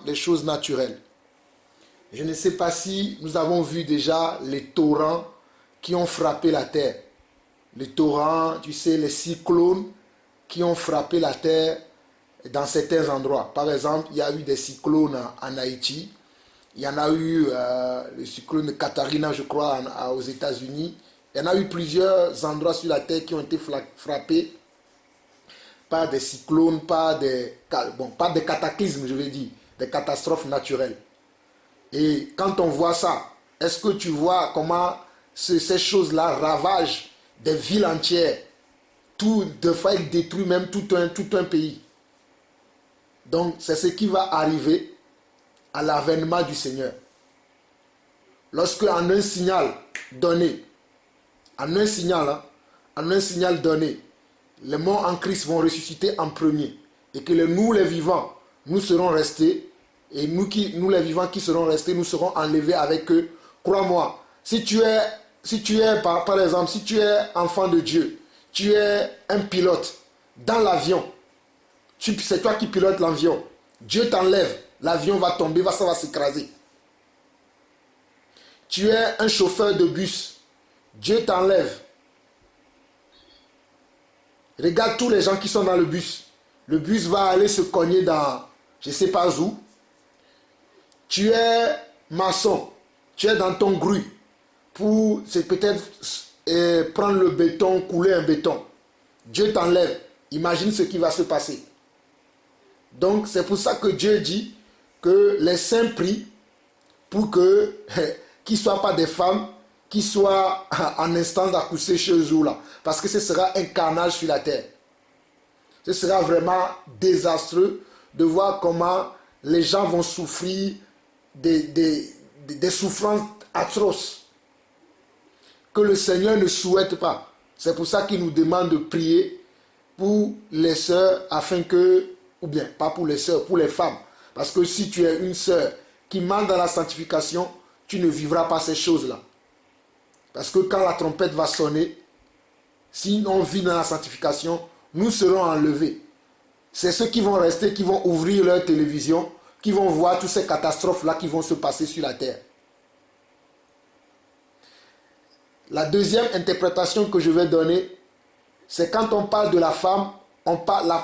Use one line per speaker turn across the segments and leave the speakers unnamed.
des choses naturelles. Je ne sais pas si nous avons vu déjà les torrents qui ont frappé la terre. Les torrents, tu sais, les cyclones qui ont frappé la terre dans certains endroits. Par exemple, il y a eu des cyclones en Haïti. Il y en a eu le cyclone de Katrina, je crois, aux États-Unis. Il y en a eu plusieurs endroits sur la terre qui ont été frappés par des cyclones, par des cataclysmes, je vais dire, des catastrophes naturelles. Et quand on voit ça, est-ce que tu vois comment ces choses-là ravagent des villes entières, tout, de fois détruit même tout un pays. Donc c'est ce qui va arriver à l'avènement du Seigneur. Lorsque en un signal donné, les morts en Christ vont ressusciter en premier, et que nous les vivants, nous serons restés, et nous les vivants qui serons restés, nous serons enlevés avec eux. Crois-moi, si tu es par exemple, si tu es enfant de Dieu, tu es un pilote dans l'avion, c'est toi qui pilotes l'avion, Dieu t'enlève, l'avion va tomber, ça va s'écraser. Tu es un chauffeur de bus, Dieu t'enlève. Regarde tous les gens qui sont dans le bus va aller se cogner dans je ne sais pas où. Tu es maçon, tu es dans ton grue pour peut-être prendre le béton, couler un béton. Dieu t'enlève. Imagine ce qui va se passer. Donc c'est pour ça que Dieu dit que les saints prient pour que qu'ils ne soient pas des femmes qui soient en instant d'accoucher ce jour-là. Parce que ce sera un carnage sur la terre. Ce sera vraiment désastreux de voir comment les gens vont souffrir des souffrances atroces que le Seigneur ne souhaite pas. C'est pour ça qu'il nous demande de prier pour les sœurs afin que, ou bien pas pour les sœurs, pour les femmes. Parce que si tu es une sœur qui manque dans la sanctification, tu ne vivras pas ces choses-là. Parce que quand la trompette va sonner, si on vit dans la sanctification, nous serons enlevés. C'est ceux qui vont rester, qui vont ouvrir leur télévision, qui vont voir toutes ces catastrophes-là qui vont se passer sur la terre. La deuxième interprétation que je vais donner, c'est quand on parle de la femme,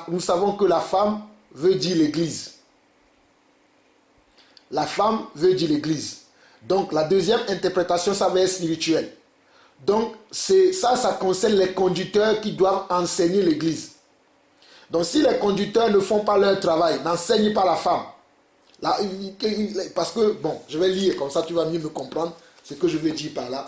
nous savons que la femme veut dire l'Église. La femme veut dire l'Église. Donc la deuxième interprétation, ça va être spirituel. Donc ça concerne les conducteurs qui doivent enseigner l'Église. Donc si les conducteurs ne font pas leur travail, n'enseignent pas la femme, là, parce que, bon, je vais lire, comme ça tu vas mieux me comprendre ce que je veux dire par là.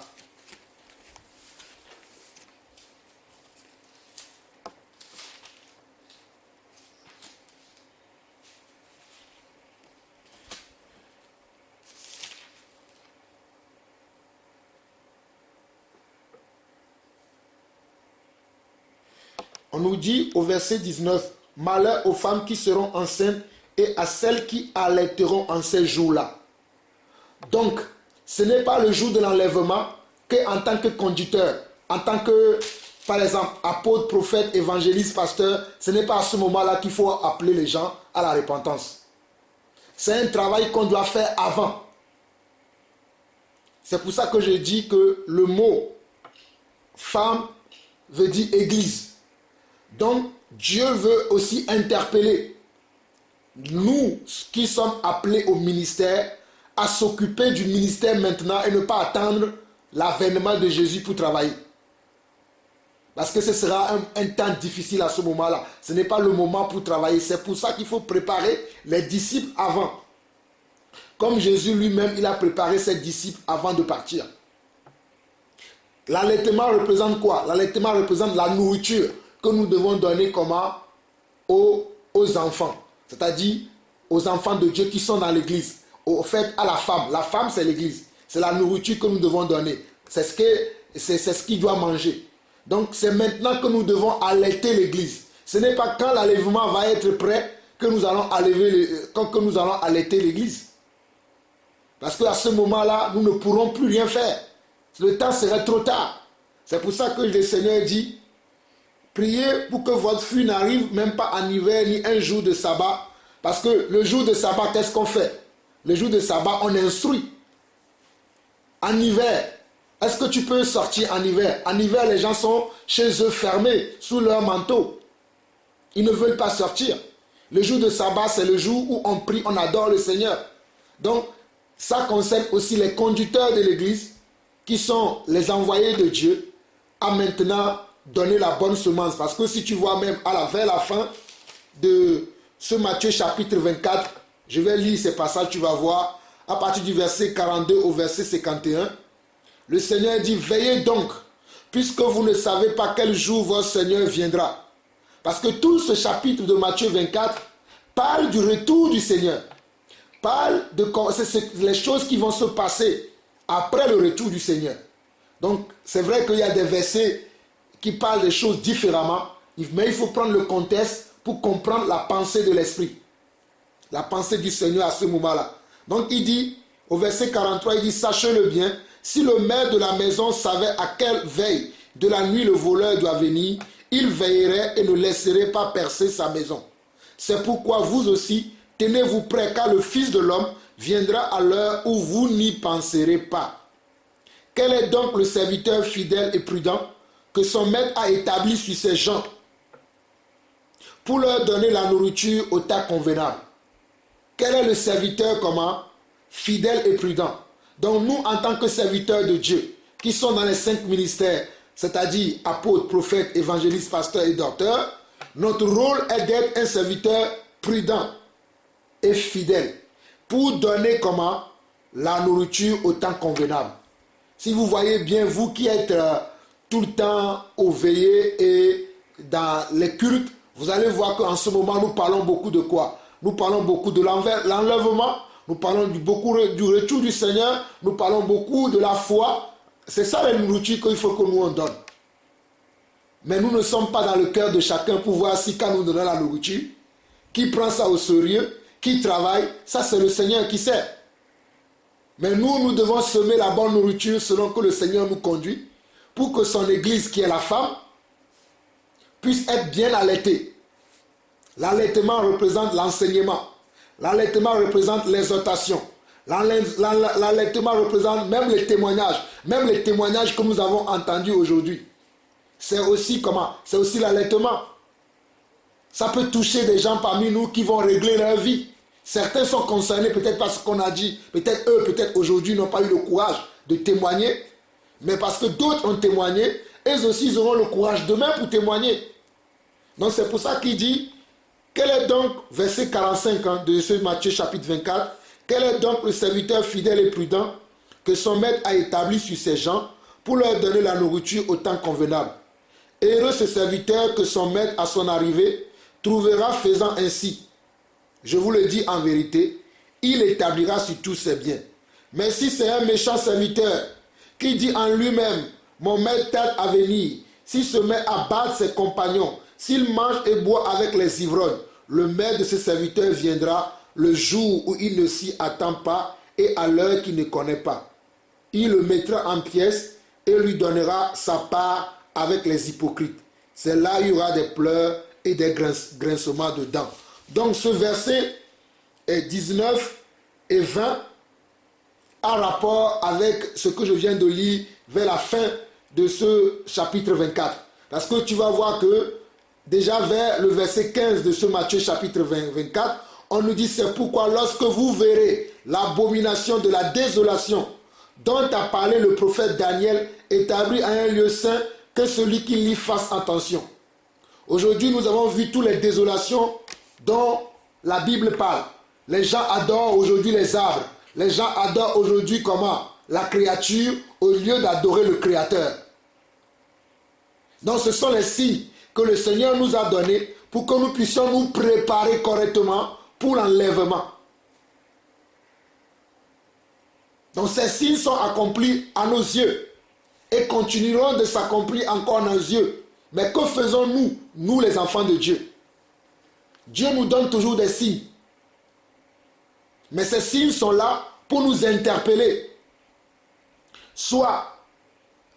On nous dit au verset 19, « Malheur aux femmes qui seront enceintes et à celles qui allaiteront en ces jours-là. » Donc, ce n'est pas le jour de l'enlèvement qu'en tant que conducteur, en tant que, par exemple, apôtre, prophète, évangéliste, pasteur, ce n'est pas à ce moment-là qu'il faut appeler les gens à la repentance. C'est un travail qu'on doit faire avant. C'est pour ça que je dis que le mot « femme » veut dire « église ». Donc, Dieu veut aussi interpeller nous qui sommes appelés au ministère à s'occuper du ministère maintenant et ne pas attendre l'avènement de Jésus pour travailler. Parce que ce sera un temps difficile à ce moment-là. Ce n'est pas le moment pour travailler. C'est pour ça qu'il faut préparer les disciples avant. Comme Jésus lui-même, il a préparé ses disciples avant de partir. L'allaitement représente quoi? L'allaitement représente la nourriture que nous devons donner comment aux enfants, c'est-à-dire aux enfants de Dieu qui sont dans l'église, au fait à la femme. La femme, c'est l'église, c'est la nourriture que nous devons donner, c'est ce qu'il doit manger. Donc c'est maintenant que nous devons allaiter l'église. Ce n'est pas quand l'enlèvement va être prêt que nous allons allaiter l'église. Parce qu'à ce moment-là, nous ne pourrons plus rien faire. Le temps serait trop tard. C'est pour ça que le Seigneur dit: priez pour que votre fille n'arrive même pas en hiver ni un jour de sabbat, Parce que le jour de sabbat, qu'est-ce qu'on fait? Le jour de sabbat, on instruit. En hiver, est-ce que tu peux sortir en hiver? En hiver, les gens sont chez eux fermés, sous leur manteau. Ils ne veulent pas sortir. Le jour de sabbat, c'est le jour où on prie, on adore le Seigneur. Donc, ça concerne aussi les conducteurs de l'église, qui sont les envoyés de Dieu, à maintenant donner la bonne semence. Parce que si tu vois même vers la fin de ce Matthieu chapitre 24, je vais lire ces passages, tu vas voir, à partir du verset 42 au verset 51, le Seigneur dit, veillez donc, puisque vous ne savez pas quel jour votre Seigneur viendra. Parce que tout ce chapitre de Matthieu 24 parle du retour du Seigneur. Parle de les choses qui vont se passer après le retour du Seigneur. Donc, c'est vrai qu'il y a des versets qui parlent des choses différemment, mais il faut prendre le contexte pour comprendre la pensée de l'Esprit. La pensée du Seigneur à ce moment-là. Donc, il dit, au verset 43, il dit, sachez-le bien, si le maître de la maison savait à quelle veille de la nuit le voleur doit venir, il veillerait et ne laisserait pas percer sa maison. C'est pourquoi vous aussi, tenez-vous prêts, car le Fils de l'homme viendra à l'heure où vous n'y penserez pas. Quel est donc le serviteur fidèle et prudent que son maître a établi sur ses gens pour leur donner la nourriture au temps convenable? Quel est le serviteur fidèle et prudent? Donc nous, en tant que serviteurs de Dieu, qui sont dans les 5 ministères, c'est-à-dire apôtres, prophètes, évangélistes, pasteurs et docteurs, notre rôle est d'être un serviteur prudent et fidèle pour donner la nourriture au temps convenable. Si vous voyez bien, vous qui êtes tout le temps au veillé et dans les cultes, vous allez voir qu'en ce moment, nous parlons beaucoup de quoi? Nous parlons beaucoup de l'enlèvement, nous parlons beaucoup du retour du Seigneur, nous parlons beaucoup de la foi. C'est ça la nourriture qu'il faut que nous on donne. Mais nous ne sommes pas dans le cœur de chacun pour voir si quand nous donnons la nourriture, qui prend ça au sérieux, qui travaille, ça c'est le Seigneur qui sait. Mais nous devons semer la bonne nourriture selon que le Seigneur nous conduit, pour que son église, qui est la femme, puisse être bien allaitée. L'allaitement représente l'enseignement. L'allaitement représente l'exhortation. L'allaitement représente même les témoignages que nous avons entendus aujourd'hui. C'est aussi C'est aussi l'allaitement. Ça peut toucher des gens parmi nous qui vont régler leur vie. Certains sont concernés peut-être par ce qu'on a dit. Peut-être eux, peut-être aujourd'hui, n'ont pas eu le courage de témoigner. Mais parce que d'autres ont témoigné, eux aussi, ils auront le courage demain pour témoigner. Donc c'est pour ça qu'il dit, quel est donc, verset 45 de ce Matthieu chapitre 24, quel est donc le serviteur fidèle et prudent que son maître a établi sur ses gens pour leur donner la nourriture au temps convenable. Heureux ce serviteur que son maître à son arrivée trouvera faisant ainsi. Je vous le dis en vérité, il établira sur tous ses biens. Mais si c'est un méchant serviteur qui dit en lui-même, mon maître tarde à venir, s'il se met à battre ses compagnons, s'il mange et boit avec les ivrognes, le maître de ce serviteur viendra le jour où il ne s'y attend pas et à l'heure qu'il ne connaît pas. Il le mettra en pièces et lui donnera sa part avec les hypocrites. C'est là où il y aura des pleurs et des grincements de dents. Donc ce verset 19 et 20 a rapport avec ce que je viens de lire vers la fin de ce chapitre 24. Parce que tu vas voir que déjà vers le verset 15 de ce Matthieu chapitre 24, on nous dit c'est pourquoi lorsque vous verrez l'abomination de la désolation dont a parlé le prophète Daniel établi à un lieu saint, que celui qui lit fasse attention. Aujourd'hui, nous avons vu toutes les désolations dont la Bible parle. Les gens adorent aujourd'hui les arbres. Les gens adorent aujourd'hui la créature au lieu d'adorer le Créateur. Donc ce sont les signes que le Seigneur nous a donnés pour que nous puissions nous préparer correctement pour l'enlèvement. Donc ces signes sont accomplis à nos yeux et continueront de s'accomplir encore à nos yeux. Mais que faisons-nous, nous les enfants de Dieu? Dieu nous donne toujours des signes. Mais ces signes sont là pour nous interpeller. Soit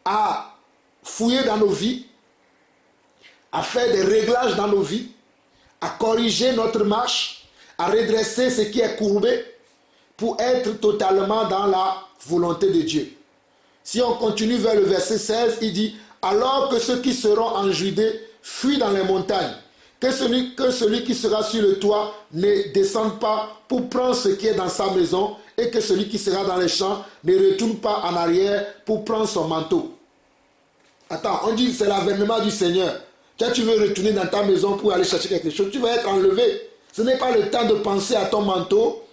à fouiller dans nos vies, à faire des réglages dans nos vies, à corriger notre marche, à redresser ce qui est courbé pour être totalement dans la volonté de Dieu. Si on continue vers le verset 16, il dit « Alors que ceux qui seront en Judée fuient dans les montagnes, que celui qui sera sur le toit ne descende pas pour prendre ce qui est dans sa maison, et que celui qui sera dans les champs ne retourne pas en arrière pour prendre son manteau. » Attends, on dit c'est l'avènement du Seigneur. Quand tu veux retourner dans ta maison pour aller chercher quelque chose, tu vas être enlevé. Ce n'est pas le temps de penser à ton manteau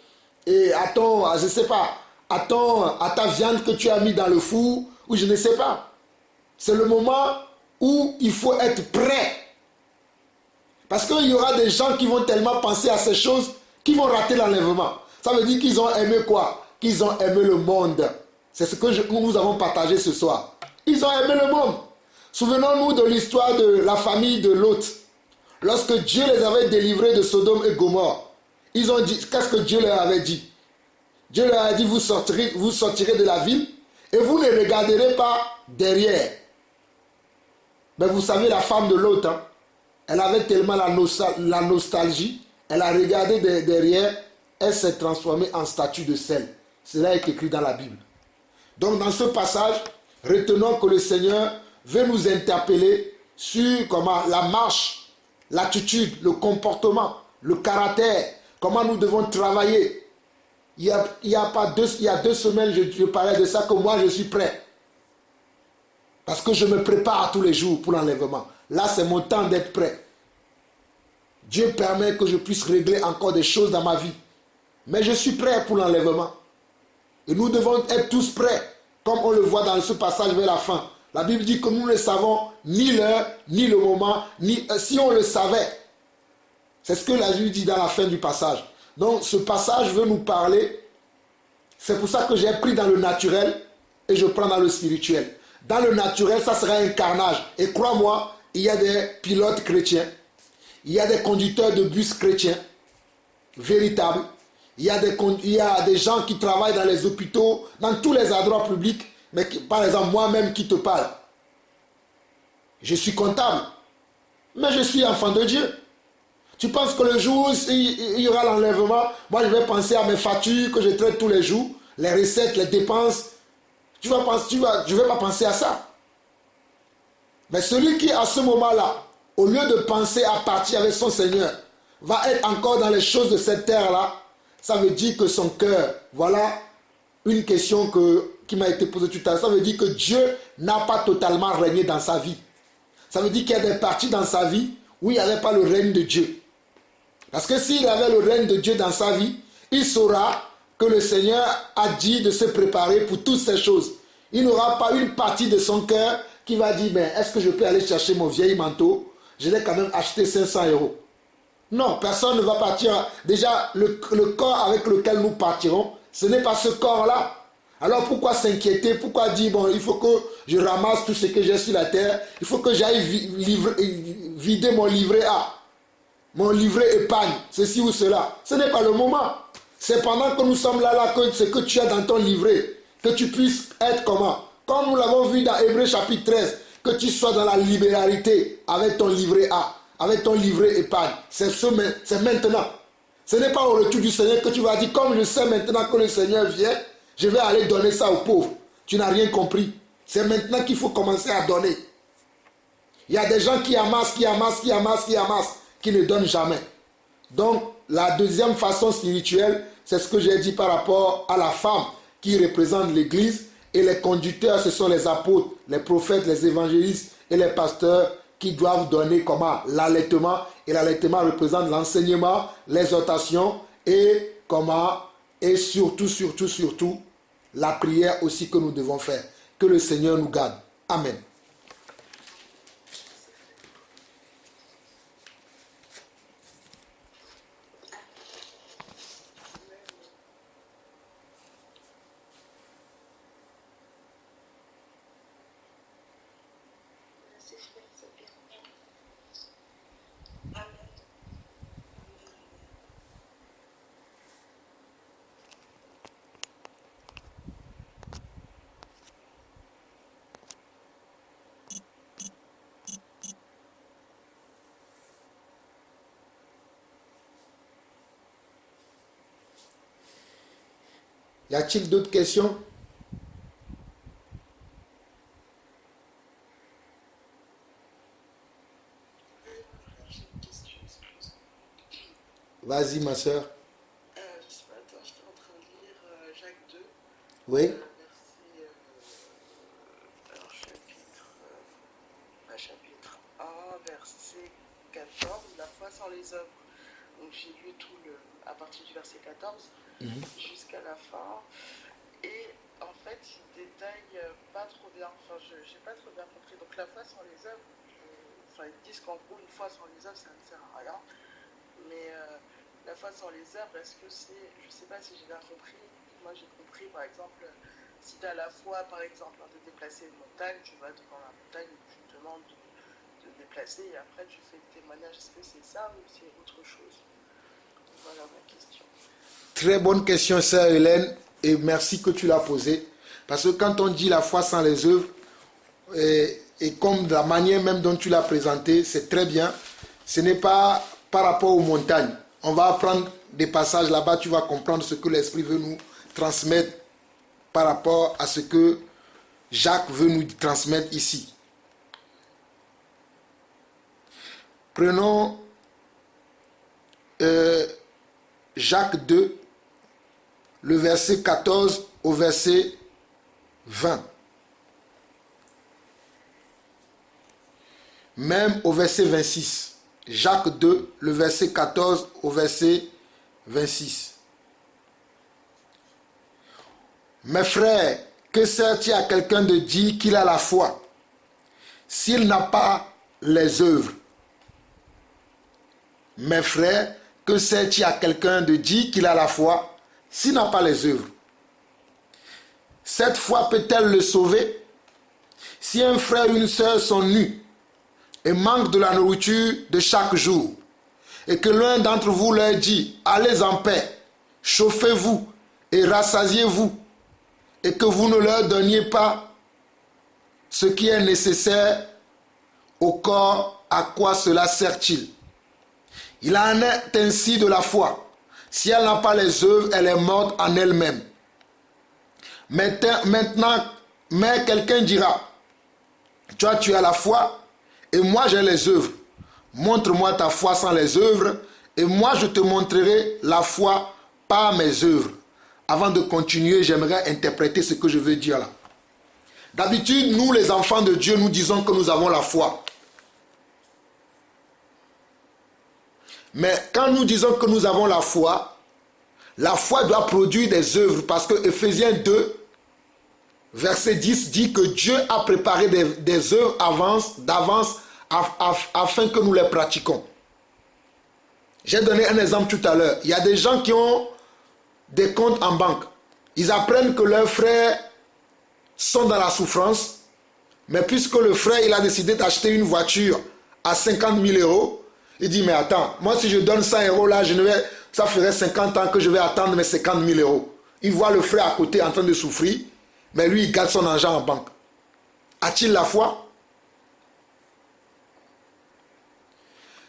et à ton, je sais pas, à ta viande que tu as mis dans le four, ou je ne sais pas. C'est le moment où il faut être prêt. Parce qu'il y aura des gens qui vont tellement penser à ces choses qui vont rater l'enlèvement. Ça veut dire qu'ils ont aimé quoi? Qu'ils ont aimé le monde. C'est ce que nous avons partagé ce soir. Ils ont aimé le monde. Souvenons-nous de l'histoire de la famille de Lot. Lorsque Dieu les avait délivrés de Sodome et Gomorrhe, ils ont dit, qu'est-ce que Dieu leur avait dit? Dieu leur a dit, vous sortirez de la ville et vous ne regarderez pas derrière. Mais vous savez, la femme de Lot, hein, elle avait tellement la nostalgie, elle a regardé derrière, elle s'est transformée en statue de sel. Cela est écrit dans la Bible. Donc dans ce passage, retenons que le Seigneur veut nous interpeller sur comment la marche, l'attitude, le comportement, le caractère, comment nous devons travailler. Il y a 2 semaines, je parlais de ça, que moi je suis prêt. Parce que je me prépare tous les jours pour l'enlèvement. Là, c'est mon temps d'être prêt. Dieu permet que je puisse régler encore des choses dans ma vie. Mais je suis prêt pour l'enlèvement. Et nous devons être tous prêts, comme on le voit dans ce passage vers la fin. La Bible dit que nous ne savons ni l'heure, ni le moment, ni si on le savait. C'est ce que la Bible dit dans la fin du passage. Donc ce passage veut nous parler. C'est pour ça que j'ai pris dans le naturel et je prends dans le spirituel. Dans le naturel, ça sera un carnage. Et crois-moi, il y a des pilotes chrétiens. Il y a des conducteurs de bus chrétiens. Véritables. Il y a des gens qui travaillent dans les hôpitaux, dans tous les endroits publics. Mais par exemple, moi-même qui te parle. Je suis comptable. Mais je suis enfant de Dieu. Tu penses que le jour où il y aura l'enlèvement, moi je vais penser à mes factures que je traite tous les jours, les recettes, les dépenses. Je ne vais pas penser à ça. Mais celui qui, à ce moment-là, au lieu de penser à partir avec son Seigneur, va être encore dans les choses de cette terre-là, ça veut dire que son cœur, voilà une question qui m'a été posée tout à l'heure, ça veut dire que Dieu n'a pas totalement régné dans sa vie. Ça veut dire qu'il y a des parties dans sa vie où il n'y avait pas le règne de Dieu. Parce que s'il avait le règne de Dieu dans sa vie, il saura que le Seigneur a dit de se préparer pour toutes ces choses. Il n'aura pas une partie de son cœur qui va dire, mais est-ce que je peux aller chercher mon vieil manteau? Je l'ai quand même acheté 500 €. Non, personne ne va partir. Déjà, le corps avec lequel nous partirons, ce n'est pas ce corps-là. Alors pourquoi s'inquiéter? Pourquoi dire, bon, il faut que je ramasse tout ce que j'ai sur la terre, il faut que j'aille vider mon livret A, mon livret épargne, ceci ou cela. Ce n'est pas le moment. C'est pendant que nous sommes là que ce que tu as dans ton livret, que tu puisses être comment? Comme nous l'avons vu dans Hébreux chapitre 13, que tu sois dans la libéralité avec ton livret A, avec ton livret épargne. C'est maintenant. Ce n'est pas au retour du Seigneur que tu vas dire, comme je sais maintenant que le Seigneur vient, je vais aller donner ça aux pauvres. Tu n'as rien compris. C'est maintenant qu'il faut commencer à donner. Il y a des gens qui amassent, qui ne donnent jamais. Donc, la deuxième façon spirituelle, c'est ce que j'ai dit par rapport à la femme qui représente l'Église. Et les conducteurs, ce sont les apôtres, les prophètes, les évangélistes et les pasteurs qui doivent donner comment l'allaitement. Et l'allaitement représente l'enseignement, l'exhortation et comment, et surtout, la prière aussi que nous devons faire. Que le Seigneur nous garde. Amen. Y a-t-il d'autres questions? Vas-y, ma soeur.
Ce matin, j'étais en train de lire Jacques 2,
Oui.
verset, alors chapitre 1, verset 14, la foi sans les œuvres. Donc j'ai lu tout à partir du verset 14 jusqu'à la fin. Et en fait, il détaille pas trop bien, enfin, j'ai pas trop bien compris. Donc la foi sans les œuvres, enfin, ils disent qu'en gros, une foi sans les œuvres, ça ne sert à rien. Mais la foi sans les œuvres, est-ce que c'est, je sais pas si j'ai bien compris, moi j'ai compris par exemple, si tu as la foi par exemple de déplacer une montagne, tu vas devant la montagne, tu te demandes de déplacer et après tu fais le témoignage, est-ce que c'est ça ou c'est autre chose? Voilà ma question.
Très bonne question, sœur Hélène, et merci que tu l'as posée. Parce que quand on dit la foi sans les œuvres, et comme la manière même dont tu l'as présentée, c'est très bien. Ce n'est pas par rapport aux montagnes. On va apprendre des passages là-bas, tu vas comprendre ce que l'Esprit veut nous transmettre par rapport à ce que Jacques veut nous transmettre ici. Prenons Jacques 2, le verset 14 au verset 20. Même au verset 26. Jacques 2, le verset 14 au verset 26. Mes frères, que sert-il à quelqu'un de dire qu'il a la foi s'il n'a pas les œuvres? Mes frères, que sert-il à quelqu'un de dire qu'il a la foi s'il n'a pas les œuvres? Cette foi peut-elle le sauver? Si un frère ou une sœur sont nus et manquent de la nourriture de chaque jour, et que l'un d'entre vous leur dit, allez en paix, chauffez-vous et rassasiez-vous, et que vous ne leur donniez pas ce qui est nécessaire au corps, à quoi cela sert-il? Il en est ainsi de la foi. Si elle n'a pas les œuvres, elle est morte en elle-même. Maintenant, mais quelqu'un dira, toi tu as la foi, et moi j'ai les œuvres. Montre-moi ta foi sans les œuvres, et moi je te montrerai la foi par mes œuvres. Avant de continuer, j'aimerais interpréter ce que je veux dire là. D'habitude, nous les enfants de Dieu, nous disons que nous avons la foi. Mais quand nous disons que nous avons la foi doit produire des œuvres, parce que Ephésiens 2, verset 10 dit que Dieu a préparé des œuvres d'avance afin que nous les pratiquons. J'ai donné un exemple tout à l'heure. Il y a des gens qui ont des comptes en banque. Ils apprennent que leurs frères sont dans la souffrance, mais puisque le frère il a décidé d'acheter une voiture à 50 000 euros, il dit mais attends, moi si je donne 100 euros là, ça ferait 50 ans que je vais attendre mes 50 000 euros. Il voit le frère à côté en train de souffrir, mais lui il garde son argent en banque. A-t-il la foi?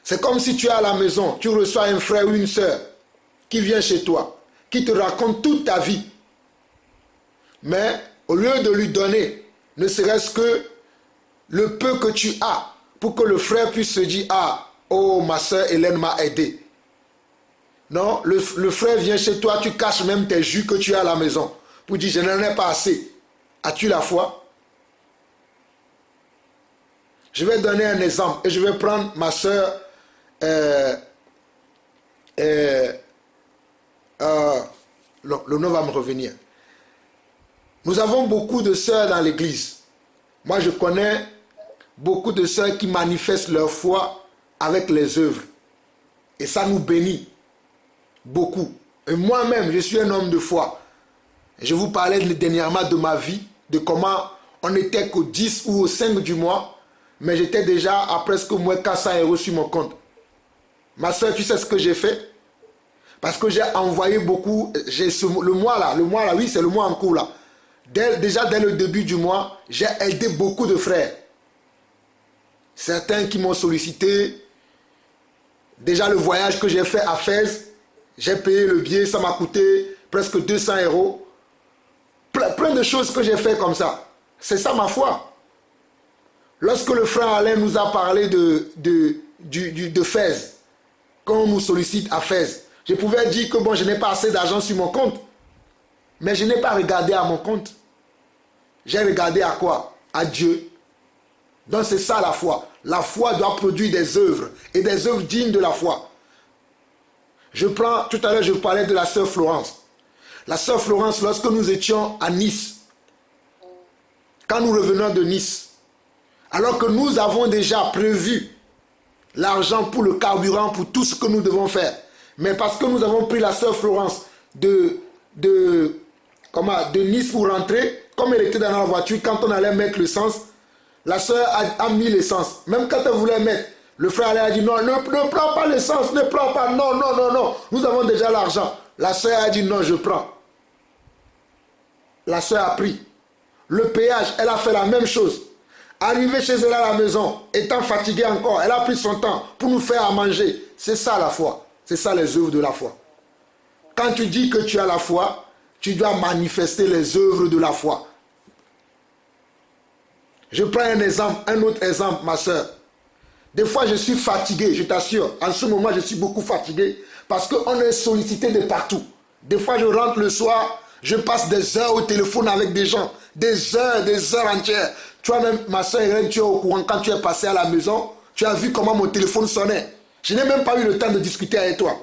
C'est comme si tu es à la maison, tu reçois un frère ou une soeur qui vient chez toi, qui te raconte toute ta vie. Mais au lieu de lui donner, ne serait-ce que le peu que tu as, pour que le frère puisse se dire, ah, oh, ma soeur Hélène m'a aidé. Non, le frère vient chez toi, tu caches même tes jus que tu as à la maison, pour dire, je n'en ai pas assez. As-tu la foi? Je vais donner un exemple, et je vais prendre ma soeur le nom va me revenir. Nous avons beaucoup de sœurs dans l'église. Moi, je connais beaucoup de sœurs qui manifestent leur foi avec les œuvres. Et ça nous bénit beaucoup. Et moi-même, je suis un homme de foi. Je vous parlais dernièrement de ma vie, de comment on n'était qu'au 10 ou au 5 du mois, mais j'étais déjà à presque moins 400 euros sur mon compte. Ma soeur, tu sais ce que j'ai fait? Parce que j'ai envoyé beaucoup, le mois là, oui, c'est le mois en cours là. Déjà dès le début du mois, j'ai aidé beaucoup de frères. Certains qui m'ont sollicité. Déjà le voyage que j'ai fait à Fès, j'ai payé le billet, ça m'a coûté presque 200 euros plein de choses que j'ai fait comme ça. C'est ça ma foi. Lorsque le frère Alain nous a parlé de Fès, quand on nous sollicite à Fès, je pouvais dire que bon, je n'ai pas assez d'argent sur mon compte. Mais je n'ai pas regardé à mon compte. J'ai regardé à quoi? À Dieu. Donc c'est ça la foi. La foi doit produire des œuvres et des œuvres dignes de la foi. Tout à l'heure je vous parlais de la sœur Florence. La sœur Florence, lorsque nous étions à Nice, quand nous revenons de Nice, alors que nous avons déjà prévu l'argent pour le carburant, pour tout ce que nous devons faire, mais parce que nous avons pris la sœur Florence de Nice pour rentrer, comme elle était dans la voiture, quand on allait mettre l'essence, la sœur a mis l'essence. Même quand elle voulait mettre, le frère a dit non, ne prends pas l'essence, ne prends pas, non, non, non, non, nous avons déjà l'argent. La sœur a dit non, je prends. La sœur a pris. Le péage, elle a fait la même chose. Arrivée chez elle à la maison, étant fatiguée encore, elle a pris son temps pour nous faire à manger. C'est ça la foi. C'est ça les œuvres de la foi. Quand tu dis que tu as la foi, tu dois manifester les œuvres de la foi. Je prends un autre exemple, ma soeur. Des fois, je suis fatigué, je t'assure. En ce moment, je suis beaucoup fatigué parce qu'on est sollicité de partout. Des fois, je rentre le soir, je passe des heures au téléphone avec des gens. Des heures entières. Toi-même, ma soeur Hélène, tu es au courant. Quand tu es passé à la maison, tu as vu comment mon téléphone sonnait. Je n'ai même pas eu le temps de discuter avec toi.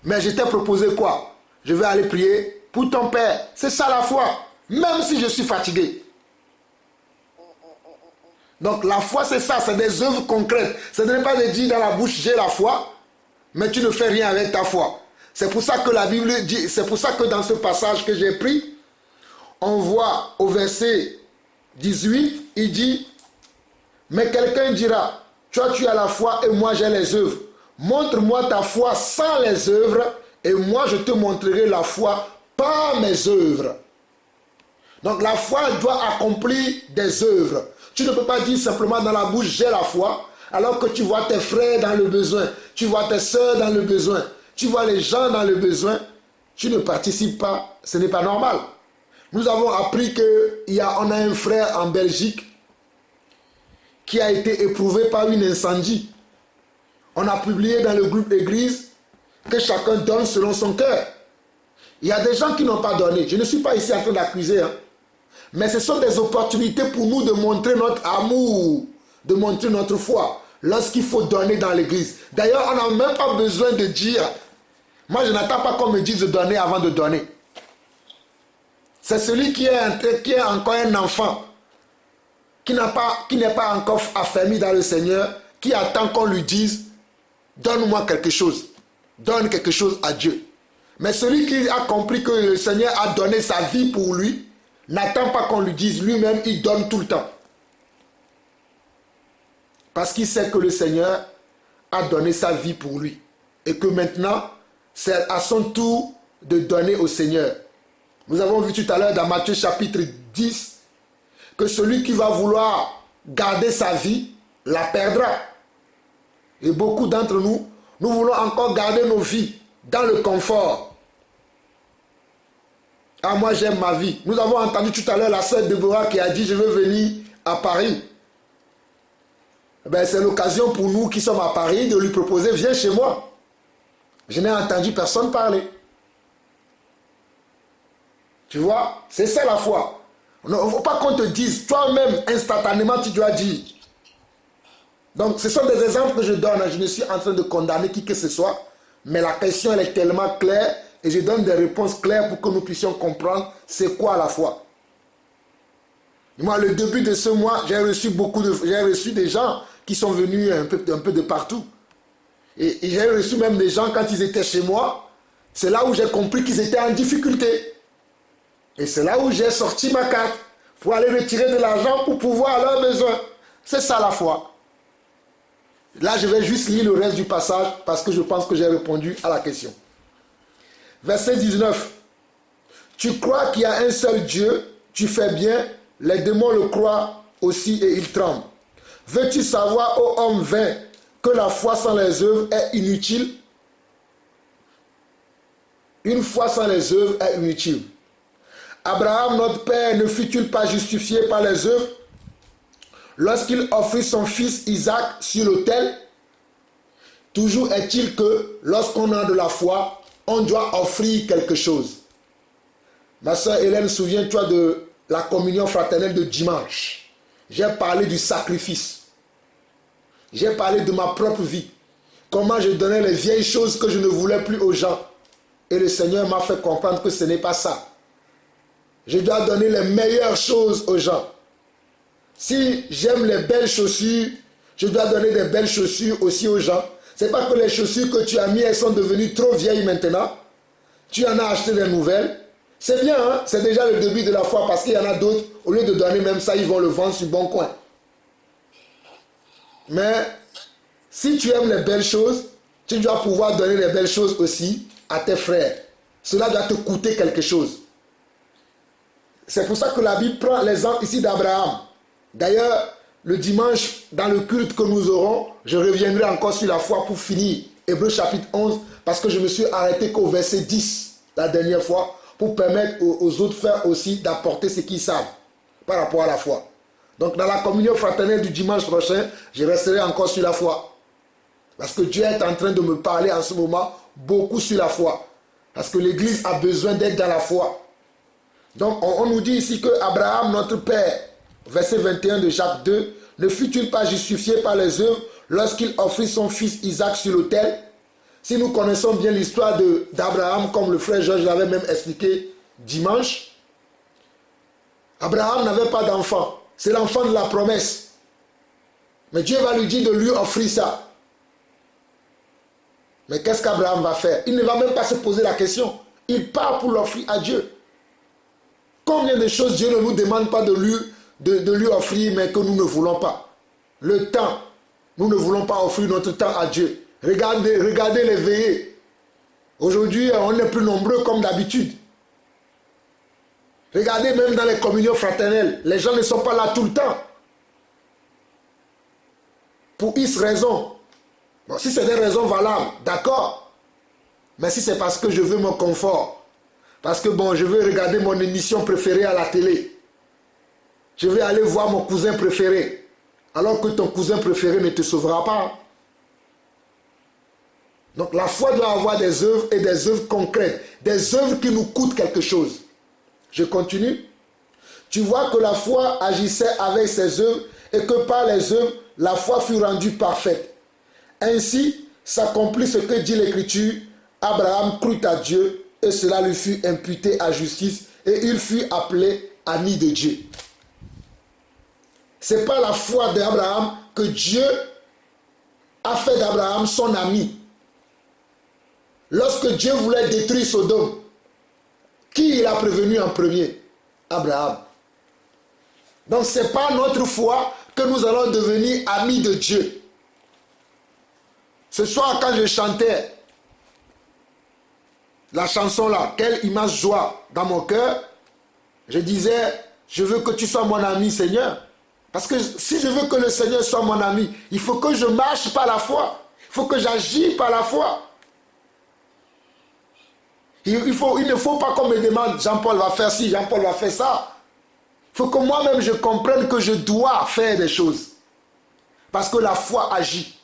Mais je t'ai proposé quoi? Je vais aller prier pour ton père. C'est ça la foi. Même si je suis fatigué. Donc la foi c'est ça, c'est des œuvres concrètes. Ce n'est pas de dire dans la bouche j'ai la foi, mais tu ne fais rien avec ta foi. C'est pour ça que la Bible dit, c'est pour ça que dans ce passage que j'ai pris, on voit au verset 18, il dit, mais quelqu'un dira, toi tu as la foi et moi j'ai les œuvres. Montre-moi ta foi sans les œuvres et moi je te montrerai la foi par mes œuvres. Donc la foi doit accomplir des œuvres. Tu ne peux pas dire simplement dans la bouche j'ai la foi, alors que tu vois tes frères dans le besoin, tu vois tes soeurs dans le besoin, tu vois les gens dans le besoin, tu ne participes pas, ce n'est pas normal. Nous avons appris qu'on a un frère en Belgique qui a été éprouvé par une incendie. On a publié dans le groupe Église que chacun donne selon son cœur. Il y a des gens qui n'ont pas donné. Je ne suis pas ici en train d'accuser, mais ce sont des opportunités pour nous de montrer notre amour, de montrer notre foi, lorsqu'il faut donner dans l'église. D'ailleurs, on n'a même pas besoin de dire, moi je n'attends pas qu'on me dise de donner avant de donner. C'est celui qui est encore un enfant, qui n'est pas encore affermi dans le Seigneur, qui attend qu'on lui dise, donne-moi quelque chose, donne quelque chose à Dieu. Mais celui qui a compris que le Seigneur a donné sa vie pour lui, n'attend pas qu'on lui dise, lui-même il donne tout le temps. Parce qu'il sait que le Seigneur a donné sa vie pour lui. Et que maintenant, c'est à son tour de donner au Seigneur. Nous avons vu tout à l'heure dans Matthieu chapitre 10, que celui qui va vouloir garder sa vie, la perdra. Et beaucoup d'entre nous, nous voulons encore garder nos vies dans le confort. Ah, moi j'aime ma vie. Nous avons entendu tout à l'heure la sœur Déborah qui a dit je veux venir à Paris. Ben, c'est l'occasion pour nous qui sommes à Paris de lui proposer viens chez moi. Je n'ai entendu personne parler. Tu vois, c'est ça la foi. Il ne faut pas qu'on te dise, toi-même instantanément tu dois dire. Donc ce sont des exemples que je donne. Je ne suis en train de condamner qui que ce soit, mais la question elle est tellement claire. Et je donne des réponses claires pour que nous puissions comprendre c'est quoi la foi. Moi, le début de ce mois, j'ai reçu des gens qui sont venus un peu de partout. Et j'ai reçu même des gens quand ils étaient chez moi. C'est là où j'ai compris qu'ils étaient en difficulté. Et c'est là où j'ai sorti ma carte pour aller retirer de l'argent pour pouvoir à leurs besoins. C'est ça la foi. Là, je vais juste lire le reste du passage parce que je pense que j'ai répondu à la question. Verset 19. Tu crois qu'il y a un seul Dieu, tu fais bien, les démons le croient aussi et ils tremblent. Veux-tu savoir, ô homme vain, que la foi sans les œuvres est inutile? Une foi sans les œuvres est inutile. Abraham, notre père, ne fut-il pas justifié par les œuvres lorsqu'il offrit son fils Isaac sur l'autel? Toujours est-il que lorsqu'on a de la foi, on doit offrir quelque chose. Ma soeur Hélène, souviens-toi de la communion fraternelle de dimanche. J'ai parlé du sacrifice. J'ai parlé de ma propre vie. Comment je donnais les vieilles choses que je ne voulais plus aux gens. Et le Seigneur m'a fait comprendre que ce n'est pas ça. Je dois donner les meilleures choses aux gens. Si j'aime les belles chaussures, je dois donner des belles chaussures aussi aux gens. Ce n'est pas que les chaussures que tu as mises, elles sont devenues trop vieilles maintenant. Tu en as acheté des nouvelles. C'est bien, hein? C'est déjà le début de la foi parce qu'il y en a d'autres, au lieu de donner même ça, ils vont le vendre sur Bon Coin. Mais si tu aimes les belles choses, tu dois pouvoir donner les belles choses aussi à tes frères. Cela doit te coûter quelque chose. C'est pour ça que la Bible prend l'exemple ici d'Abraham. D'ailleurs, le dimanche, dans le culte que nous aurons, je reviendrai encore sur la foi pour finir. Hébreux chapitre 11, parce que je me suis arrêté qu'au verset 10 la dernière fois, pour permettre aux autres frères aussi d'apporter ce qu'ils savent par rapport à la foi. Donc dans la communion fraternelle du dimanche prochain, je resterai encore sur la foi. Parce que Dieu est en train de me parler en ce moment beaucoup sur la foi. Parce que l'Église a besoin d'être dans la foi. Donc on nous dit ici que Abraham, notre père, verset 21 de Jacques 2, ne fut-il pas justifié par les œuvres lorsqu'il offrit son fils Isaac sur l'autel? Si nous connaissons bien l'histoire d'Abraham, comme le frère Georges l'avait même expliqué dimanche, Abraham n'avait pas d'enfant. C'est l'enfant de la promesse. Mais Dieu va lui dire de lui offrir ça. Mais qu'est-ce qu'Abraham va faire? Il ne va même pas se poser la question. Il part pour l'offrir à Dieu. Combien de choses Dieu ne nous demande pas de lui offrir, mais que nous ne voulons pas? Le temps. Nous ne voulons pas offrir notre temps à Dieu. Regardez les veillées. Aujourd'hui, on n'est plus nombreux comme d'habitude. Regardez même dans les communions fraternelles. Les gens ne sont pas là tout le temps. Pour X raisons. Bon, si c'est des raisons valables, d'accord. Mais si c'est parce que je veux mon confort, parce que bon, je veux regarder mon émission préférée à la télé, je vais aller voir mon cousin préféré, alors que ton cousin préféré ne te sauvera pas. Donc la foi doit avoir des œuvres et des œuvres concrètes, des œuvres qui nous coûtent quelque chose. Je continue. Tu vois que la foi agissait avec ses œuvres et que par les œuvres, la foi fut rendue parfaite. Ainsi s'accomplit ce que dit l'Écriture. Abraham crut à Dieu et cela lui fut imputé à justice et il fut appelé ami de Dieu. C'est par la foi d'Abraham que Dieu a fait d'Abraham son ami. Lorsque Dieu voulait détruire Sodome, qui il a prévenu en premier? Abraham. Donc c'est par notre foi que nous allons devenir amis de Dieu. Ce soir, quand je chantais la chanson là, quelle immense joie dans mon cœur, je disais, je veux que tu sois mon ami, Seigneur. Parce que si je veux que le Seigneur soit mon ami, il faut que je marche par la foi. Il faut que j'agisse par la foi. Il ne faut pas qu'on me demande, Jean-Paul va faire ci, Jean-Paul va faire ça. Il faut que moi-même je comprenne que je dois faire des choses. Parce que la foi agit.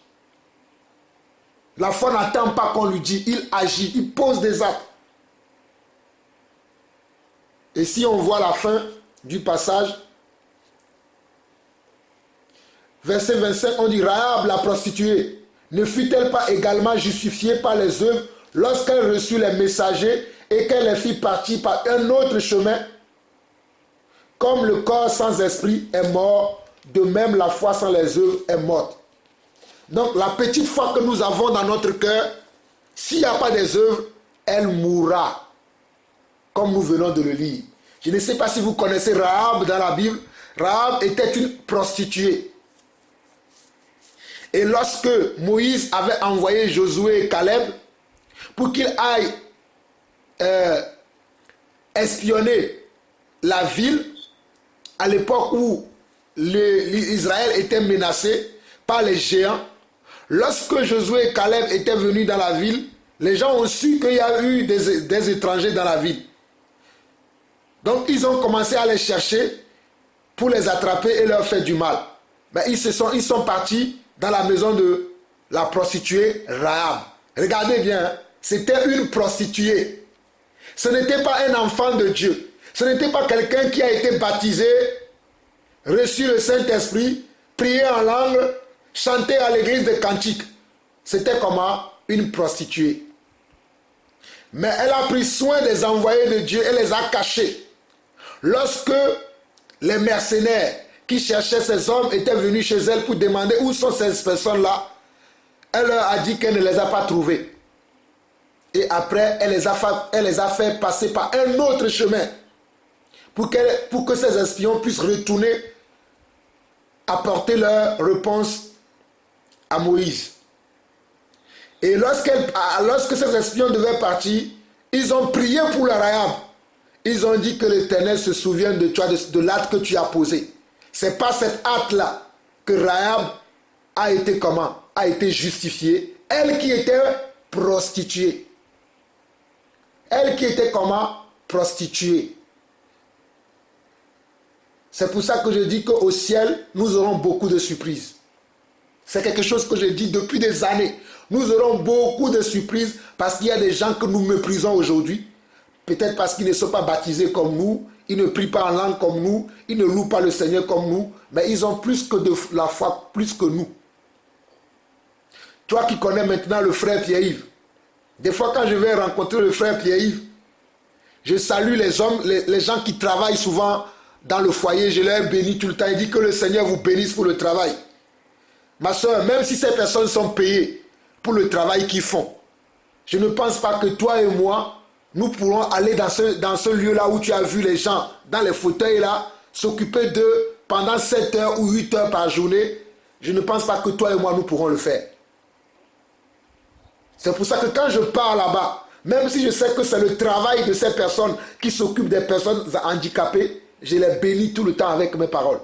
La foi n'attend pas qu'on lui dise, il agit, il pose des actes. Et si on voit la fin du passage, verset 25, on dit, Rahab la prostituée, ne fut-elle pas également justifiée par les œuvres lorsqu'elle reçut les messagers et qu'elle les fit partir par un autre chemin? Comme le corps sans esprit est mort, de même la foi sans les œuvres est morte. Donc la petite foi que nous avons dans notre cœur, s'il n'y a pas des œuvres, elle mourra. Comme nous venons de le lire. Je ne sais pas si vous connaissez Rahab dans la Bible. Rahab était une prostituée. Et lorsque Moïse avait envoyé Josué et Caleb pour qu'ils aillent espionner la ville, à l'époque où l'Israël était menacé par les géants, lorsque Josué et Caleb étaient venus dans la ville, Les gens ont su qu'il y a eu des étrangers dans la ville. Donc ils ont commencé à les chercher pour les attraper et leur faire du mal. Mais ils sont partis dans la maison de la prostituée Rahab. Regardez bien, c'était une prostituée. Ce n'était pas un enfant de Dieu. Ce n'était pas quelqu'un qui a été baptisé, reçu le Saint-Esprit, prié en langue, chanté à l'église de cantiques. C'était comment? Une prostituée. Mais elle a pris soin des envoyés de Dieu et les a cachés. Lorsque les mercenaires qui cherchaient ces hommes étaient venus chez elle pour demander où sont ces personnes-là, elle leur a dit qu'elle ne les a pas trouvés. Et après, elle les a fait passer par un autre chemin pour que ces espions puissent retourner apporter leur réponse à Moïse. Et lorsque ces espions devaient partir, ils ont prié pour la Rahab. Ils ont dit que l'Éternel se souvienne de toi, de l'acte que tu as posé. C'est par cet acte-là que Rahab a été comment? A été justifiée. Elle qui était prostituée. Elle qui était comment? Prostituée. C'est pour ça que je dis qu'au ciel, nous aurons beaucoup de surprises. C'est quelque chose que je dis depuis des années. Nous aurons beaucoup de surprises parce qu'il y a des gens que nous méprisons aujourd'hui. Peut-être parce qu'ils ne sont pas baptisés comme nous, ils ne prient pas en langue comme nous, ils ne louent pas le Seigneur comme nous, mais ils ont plus que de la foi, plus que nous. Toi qui connais maintenant le frère Pierre-Yves, des fois quand je vais rencontrer le frère Pierre-Yves, je salue les hommes, les gens qui travaillent souvent dans le foyer, je leur bénis tout le temps, je dis que le Seigneur vous bénisse pour le travail. Ma soeur, même si ces personnes sont payées pour le travail qu'ils font, je ne pense pas que toi et moi, nous pourrons aller dans ce lieu-là où tu as vu les gens dans les fauteuils là, s'occuper d'eux pendant 7 heures ou 8 heures par journée. Je ne pense pas que toi et moi, nous pourrons le faire. C'est pour ça que quand je pars là-bas, même si je sais que c'est le travail de ces personnes qui s'occupent des personnes handicapées, je les bénis tout le temps avec mes paroles.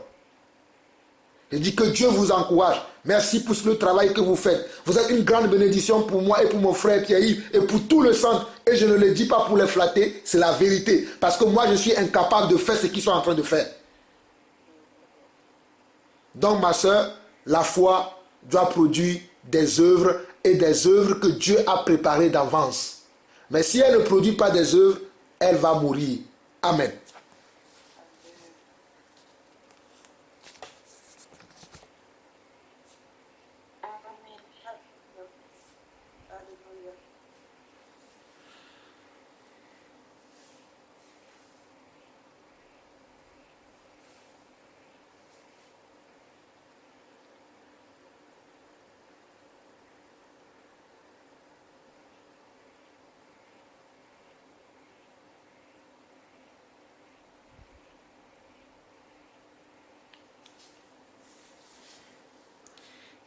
Je dis que Dieu vous encourage. Merci pour le travail que vous faites. Vous êtes une grande bénédiction pour moi et pour mon frère Pierre-Yves et pour tout le centre. Et je ne le dis pas pour les flatter, c'est la vérité. Parce que moi, je suis incapable de faire ce qu'ils sont en train de faire. Donc, ma soeur, la foi doit produire des œuvres et des œuvres que Dieu a préparées d'avance. Mais si elle ne produit pas des œuvres, elle va mourir. Amen.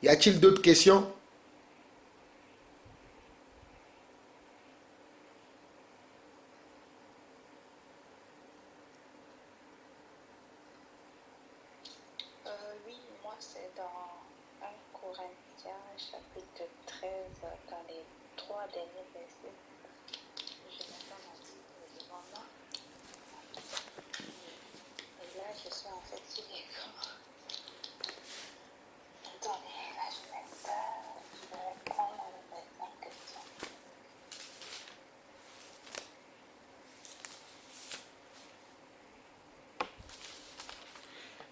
Y a-t-il d'autres questions?
Oui, moi c'est dans 1 Corinthiens chapitre 13, dans les 3 derniers versets. Je n'ai pas mon livre devant moi. Et là, je suis en fait sur l'écran. Attendez, là je vais prendre le verset en question.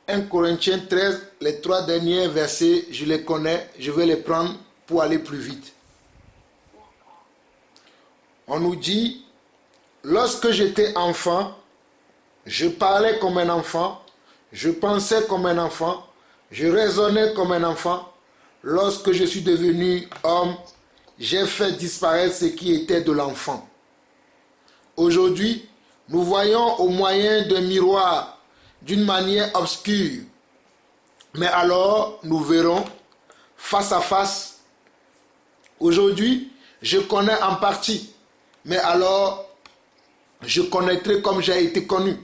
1 Corinthiens 13, les 3 derniers versets, je les connais, je vais les prendre pour aller plus vite. On nous dit, lorsque j'étais enfant, je parlais comme un enfant, je pensais comme un enfant, je raisonnais comme un enfant. Lorsque je suis devenu homme, j'ai fait disparaître ce qui était de l'enfant. Aujourd'hui, nous voyons au moyen d'un miroir d'une manière obscure. Mais alors, nous verrons face à face. Aujourd'hui, je connais en partie. Mais alors, je connaîtrai comme j'ai été connu.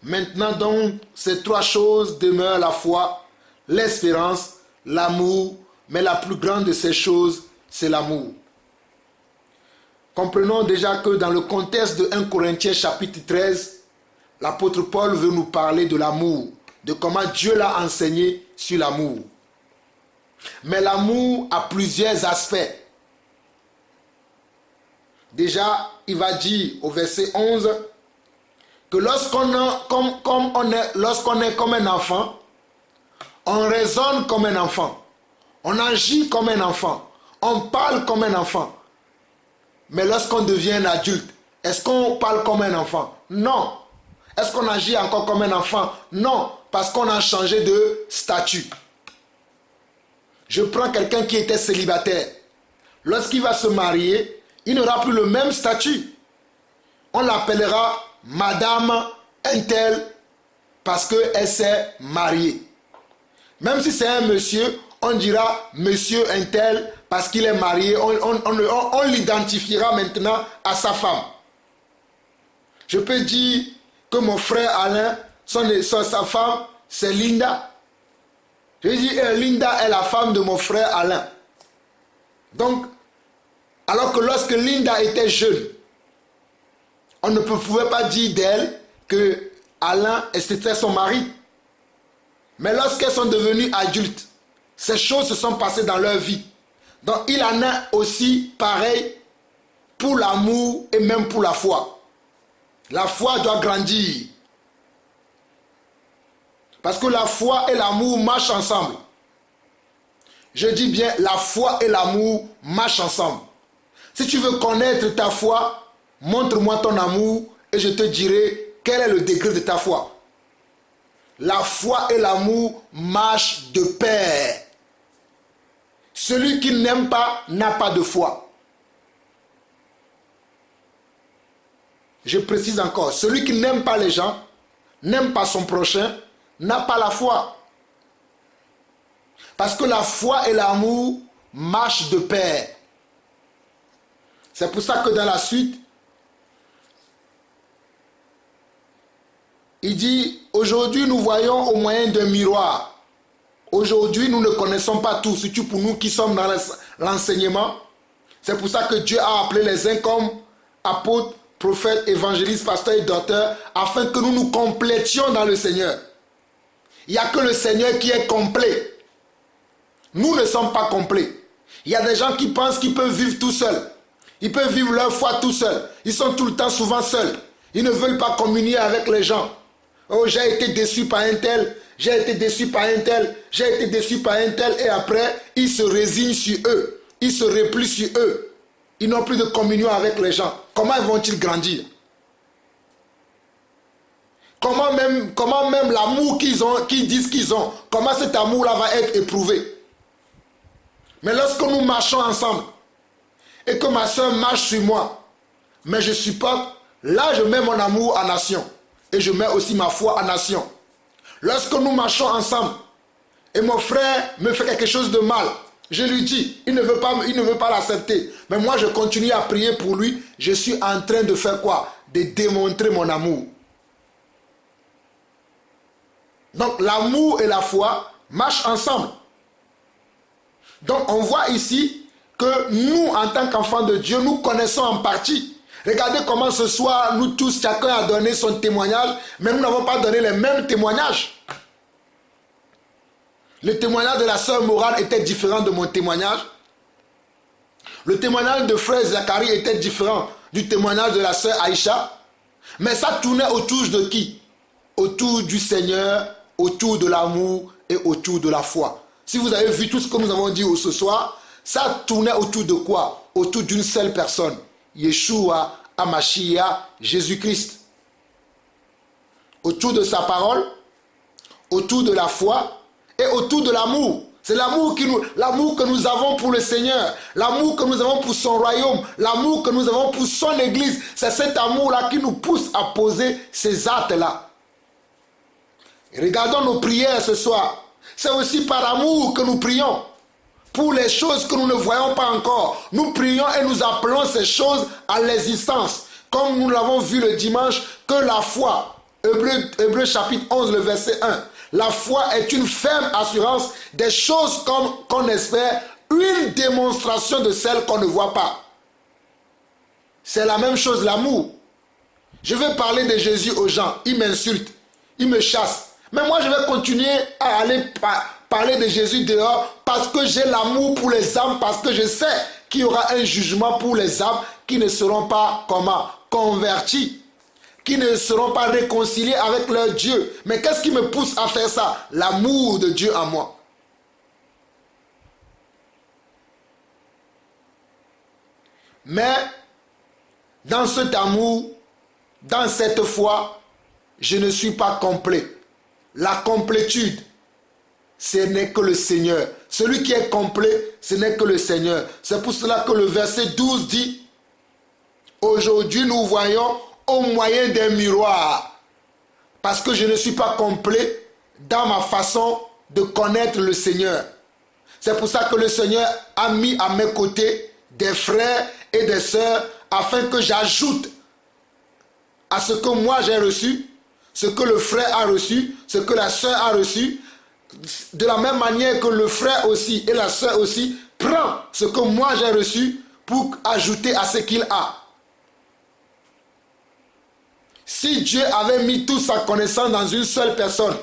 Maintenant donc, ces 3 choses demeurent: la foi, l'espérance, l'amour. Mais la plus grande de ces choses, c'est l'amour. comprenons déjà que dans le contexte de 1 Corinthiens chapitre 13, l'apôtre Paul veut nous parler de l'amour, de comment Dieu l'a enseigné sur l'amour. Mais l'amour a plusieurs aspects. Déjà, il va dire au verset 11 que lorsqu'on est comme un enfant, on raisonne comme un enfant, on agit comme un enfant, on parle comme un enfant. Mais lorsqu'on devient un adulte, est-ce qu'on parle comme un enfant? Non. Est-ce qu'on agit encore comme un enfant? Non, parce qu'on a changé de statut. Je prends quelqu'un qui était célibataire. Lorsqu'il va se marier, il n'aura plus le même statut. On l'appellera Madame un-tel parce qu'elle s'est mariée. Même si c'est un monsieur, on dira Monsieur un-tel parce qu'il est marié. On l'identifiera maintenant à sa femme. Je peux dire que mon frère Alain, sa femme, c'est Linda. Je dis Linda est la femme de mon frère Alain. Donc, alors que lorsque Linda était jeune, on ne pouvait pas dire d'elle que Alain c'était son mari. Mais lorsqu'elles sont devenues adultes, ces choses se sont passées dans leur vie. Donc il en a aussi pareil pour l'amour et même pour la foi. La foi doit grandir. Parce que la foi et l'amour marchent ensemble. Je dis bien, la foi et l'amour marchent ensemble. Si tu veux connaître ta foi, montre-moi ton amour et je te dirai quel est le degré de ta foi. La foi et l'amour marchent de pair. Celui qui n'aime pas n'a pas de foi. Je précise encore, celui qui n'aime pas les gens, n'aime pas son prochain, n'a pas la foi. Parce que la foi et l'amour marchent de pair. C'est pour ça que dans la suite, il dit, aujourd'hui nous voyons au moyen d'un miroir. Aujourd'hui nous ne connaissons pas tout, surtout pour nous qui sommes dans l'enseignement. C'est pour ça que Dieu a appelé les uns comme apôtres, prophètes, évangélistes, pasteurs et docteurs, afin que nous nous complétions dans le Seigneur. Il n'y a que le Seigneur qui est complet. Nous ne sommes pas complets. Il y a des gens qui pensent qu'ils peuvent vivre tout seuls. Ils peuvent vivre leur foi tout seuls. Ils sont tout le temps souvent seuls. Ils ne veulent pas communier avec les gens. Oh, j'ai été déçu par un tel, j'ai été déçu par un tel, j'ai été déçu par un tel, et après, ils se résignent sur eux. Ils se replient sur eux. Ils n'ont plus de communion avec les gens. Comment vont-ils grandir? Comment même l'amour qu'ils disent qu'ils ont, comment cet amour-là va être éprouvé? Mais lorsque nous marchons ensemble, et que ma soeur marche sur moi, mais je supporte, là je mets mon amour en action. Et je mets aussi ma foi en action. Lorsque nous marchons ensemble, et mon frère me fait quelque chose de mal, je lui dis, il ne veut pas l'accepter. Mais moi je continue à prier pour lui, je suis en train de faire quoi? De démontrer mon amour. Donc l'amour et la foi marchent ensemble. Donc on voit ici que nous, en tant qu'enfants de Dieu, nous connaissons en partie. Regardez comment ce soir, nous tous, chacun a donné son témoignage, mais nous n'avons pas donné les mêmes témoignages. Le témoignage de la sœur Morale était différent de mon témoignage. Le témoignage de frère Zacharie était différent du témoignage de la sœur Aïcha. Mais ça tournait autour de qui? Autour du Seigneur, autour de l'amour et autour de la foi. Si vous avez vu tout ce que nous avons dit ce soir, ça tournait autour de quoi? Autour d'une seule personne. Yeshua, Hamashiach, Jésus-Christ. Autour de sa parole, autour de la foi et autour de l'amour. C'est l'amour que nous avons pour le Seigneur, l'amour que nous avons pour son royaume, l'amour que nous avons pour son église. C'est cet amour-là qui nous pousse à poser ces actes-là. Regardons nos prières ce soir. C'est aussi par amour que nous prions. Pour les choses que nous ne voyons pas encore, nous prions et nous appelons ces choses à l'existence. Comme nous l'avons vu le dimanche, que la foi, Hébreux chapitre 11, le verset 1, la foi est une ferme assurance des choses qu'on espère, une démonstration de celles qu'on ne voit pas. c'est la même chose, l'amour. Je vais parler de Jésus aux gens, ils m'insultent, ils me chassent. Mais moi, je vais continuer à aller parler de Jésus dehors parce que j'ai l'amour pour les âmes, parce que je sais qu'il y aura un jugement pour les âmes qui ne seront pas convertis, qui ne seront pas réconciliés avec leur Dieu. Mais qu'est-ce qui me pousse à faire ça? L'amour de Dieu en moi. Mais dans cet amour, dans cette foi, je ne suis pas complet. La complétude, ce n'est que le Seigneur. Celui qui est complet, ce n'est que le Seigneur. C'est pour cela que le verset 12 dit, aujourd'hui nous voyons au moyen d'un miroir, parce que je ne suis pas complet dans ma façon de connaître le Seigneur. C'est pour ça que le Seigneur a mis à mes côtés des frères et des sœurs afin que j'ajoute à ce que moi j'ai reçu, ce que le frère a reçu, ce que la sœur a reçu, de la même manière que le frère aussi et la sœur aussi prend ce que moi j'ai reçu pour ajouter à ce qu'il a. Si Dieu avait mis toute sa connaissance dans une seule personne,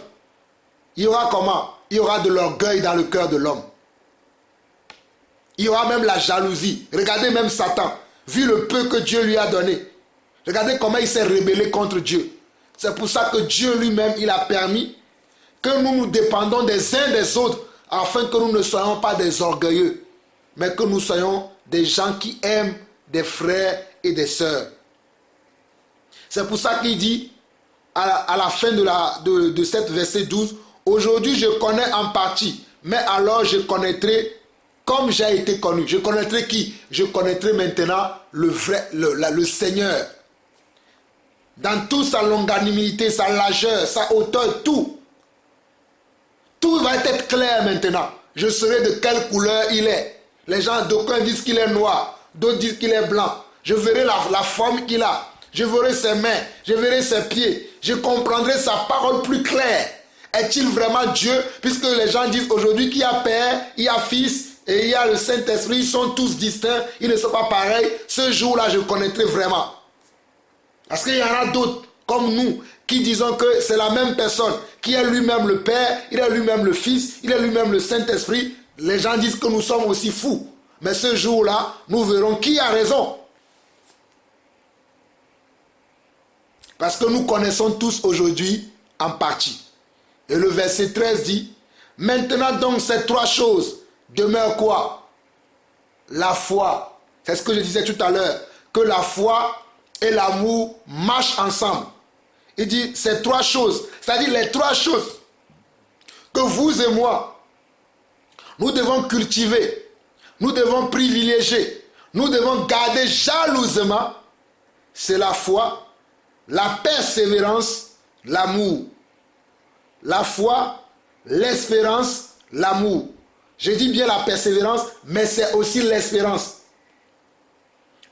il y aura comment? Il y aura de l'orgueil dans le cœur de l'homme. Il y aura même la jalousie. Regardez même Satan, vu le peu que Dieu lui a donné. Regardez comment il s'est rébellé contre Dieu. C'est pour ça que Dieu lui-même, il a permis que nous nous dépendons des uns des autres afin que nous ne soyons pas des orgueilleux, mais que nous soyons des gens qui aiment des frères et des sœurs. C'est pour ça qu'il dit à la fin de cette verset 12, aujourd'hui je connais en partie, mais alors je connaîtrai comme j'ai été connu. Je connaîtrai qui? Je connaîtrai maintenant le Seigneur. Dans toute sa longanimité, sa largeur, sa hauteur, tout. Tout va être clair maintenant. Je saurai de quelle couleur il est. Les gens, d'aucuns disent qu'il est noir, d'autres disent qu'il est blanc. Je verrai la forme qu'il a. Je verrai ses mains, je verrai ses pieds. Je comprendrai sa parole plus claire. Est-il vraiment Dieu? Puisque les gens disent aujourd'hui qu'il y a Père, il y a Fils et il y a le Saint-Esprit. Ils sont tous distincts, ils ne sont pas pareils. Ce jour-là, je connaîtrai vraiment. Parce qu'il y en a d'autres, comme nous, qui disons que c'est la même personne, qui est lui-même le Père, il est lui-même le Fils, il est lui-même le Saint-Esprit. Les gens disent que nous sommes aussi fous. Mais ce jour-là, nous verrons qui a raison. Parce que nous connaissons tous aujourd'hui en partie. Et le verset 13 dit, maintenant donc ces trois choses demeurent quoi? La foi. C'est ce que je disais tout à l'heure, que la foi et l'amour marchent ensemble. Il dit ces trois choses, c'est-à-dire les trois choses que vous et moi, nous devons cultiver, nous devons privilégier, nous devons garder jalousement, c'est la foi, la persévérance, l'amour. La foi, l'espérance, l'amour. Je dis bien la persévérance, mais c'est aussi l'espérance.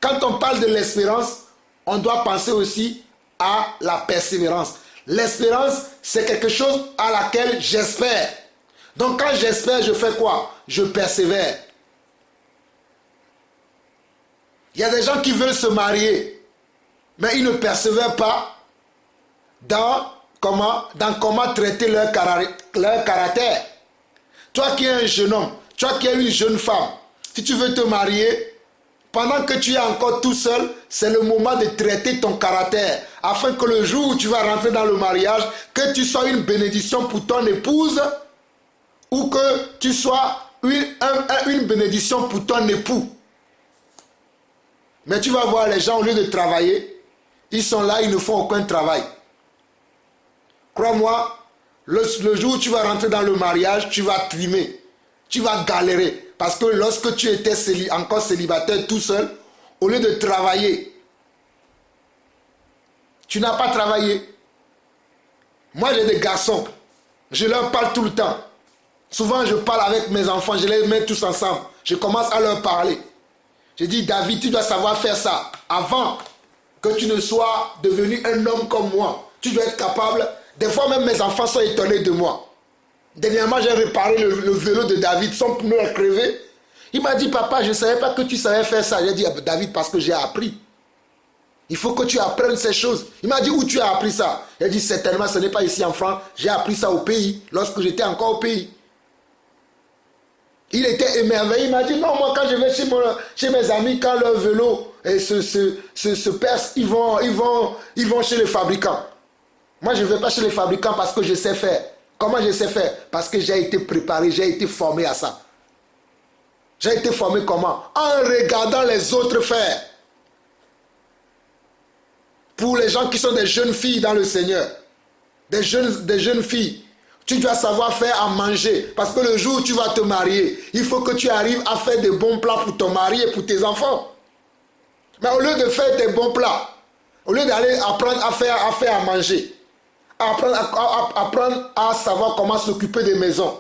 Quand on parle de l'espérance, on doit penser aussi à la persévérance. L'espérance, c'est quelque chose à laquelle j'espère. Donc quand j'espère, je fais quoi? Je persévère. Il y a des gens qui veulent se marier, mais ils ne persévèrent pas dans comment traiter leur caractère. Toi qui es un jeune homme, toi qui es une jeune femme, si tu veux te marier, pendant que tu es encore tout seul, c'est le moment de traiter ton caractère, afin que le jour où tu vas rentrer dans le mariage, que tu sois une bénédiction pour ton épouse, ou que tu sois une bénédiction pour ton époux. Mais tu vas voir les gens, au lieu de travailler, ils sont là, ils ne font aucun travail. Crois-moi, le jour où tu vas rentrer dans le mariage, tu vas trimer, tu vas galérer. Parce que lorsque tu étais encore célibataire tout seul, au lieu de travailler, tu n'as pas travaillé. Moi j'ai des garçons, je leur parle tout le temps. Souvent je parle avec mes enfants, je les mets tous ensemble. Je commence à leur parler. Je dis, David, tu dois savoir faire ça. Avant que tu ne sois devenu un homme comme moi, tu dois être capable. Des fois même mes enfants sont étonnés de moi. Dernièrement, j'ai réparé le vélo de David, son pneu est crevé. Il m'a dit, papa, je ne savais pas que tu savais faire ça. J'ai dit, David, parce que j'ai appris. Il faut que tu apprennes ces choses. Il m'a dit, où tu as appris ça? Il a dit, certainement, ce n'est pas ici en France. J'ai appris ça au pays, lorsque j'étais encore au pays. Il était émerveillé. Il m'a dit, non, moi, quand je vais chez mes amis, quand leur vélo se perce, ils vont chez les fabricants. Moi, je ne vais pas chez les fabricants parce que je sais faire. Comment je sais faire? Parce que j'ai été préparé, j'ai été formé à ça. J'ai été formé comment? En regardant les autres faire. Pour les gens qui sont des jeunes filles dans le Seigneur, des jeunes filles, tu dois savoir faire à manger. Parce que le jour où tu vas te marier, il faut que tu arrives à faire des bons plats pour ton mari et pour tes enfants. Mais au lieu de faire tes bons plats, au lieu d'aller apprendre à faire à manger, apprendre à savoir comment s'occuper des maisons.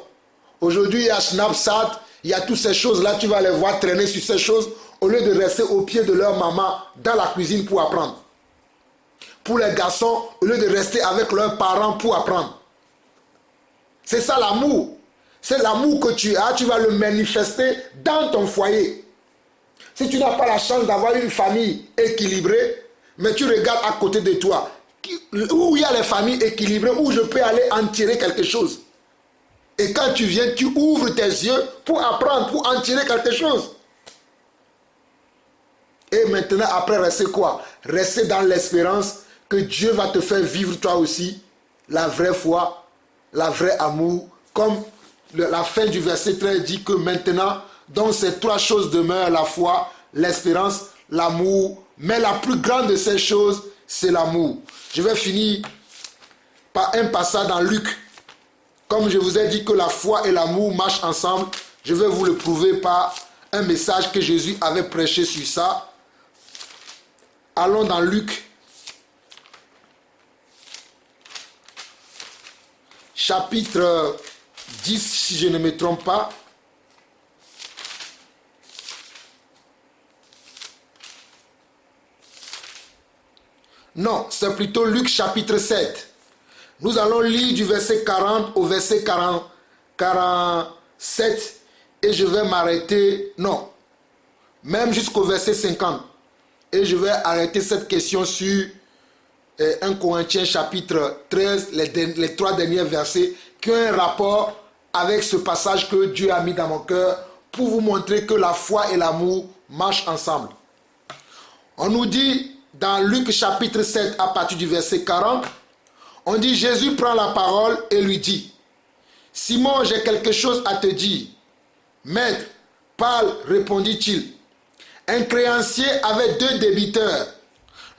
Aujourd'hui, il y a Snapchat, il y a toutes ces choses-là, tu vas les voir traîner sur ces choses, au lieu de rester au pied de leur maman dans la cuisine pour apprendre. Pour les garçons, au lieu de rester avec leurs parents pour apprendre. C'est ça l'amour. C'est l'amour que tu as, tu vas le manifester dans ton foyer. Si tu n'as pas la chance d'avoir une famille équilibrée, mais tu regardes à côté de toi, où il y a les familles équilibrées, où je peux aller en tirer quelque chose. Et quand tu viens, tu ouvres tes yeux pour apprendre, pour en tirer quelque chose. Et maintenant, après, rester quoi? Rester dans l'espérance que Dieu va te faire vivre toi aussi la vraie foi, la vraie amour. Comme la fin du verset 13 dit que maintenant, dans ces trois choses demeurent la foi, l'espérance, l'amour. Mais la plus grande de ces choses, c'est l'amour. Je vais finir par un passage dans Luc. Comme je vous ai dit que la foi et l'amour marchent ensemble, je vais vous le prouver par un message que Jésus avait prêché sur ça. Allons dans Luc, chapitre 10, si je ne me trompe pas. Non, c'est plutôt Luc chapitre 7. Nous allons lire du verset 40 au verset 47 et je vais m'arrêter, non, même jusqu'au verset 50. Et je vais arrêter cette question sur 1 Corinthiens chapitre 13, les trois derniers versets qui ont un rapport avec ce passage que Dieu a mis dans mon cœur pour vous montrer que la foi et l'amour marchent ensemble. On nous dit dans Luc chapitre 7 à partir du verset 40, on dit Jésus prend la parole et lui dit, Simon, j'ai quelque chose à te dire. Maître, parle, répondit-il. Un créancier avait deux débiteurs.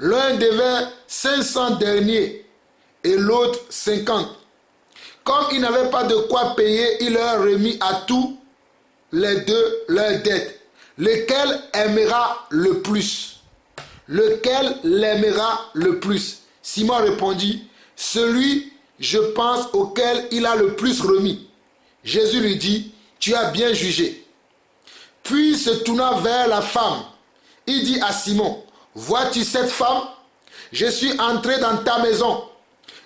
L'un devait 500 deniers et l'autre 50. Comme il n'avait pas de quoi payer, il leur remit à tous les deux leurs dettes. Lequel aimera le plus? Lequel l'aimera le plus? Simon répondit, celui, je pense, auquel il a le plus remis. Jésus lui dit, tu as bien jugé. Puis se tournant vers la femme, il dit à Simon, vois-tu cette femme? Je suis entré dans ta maison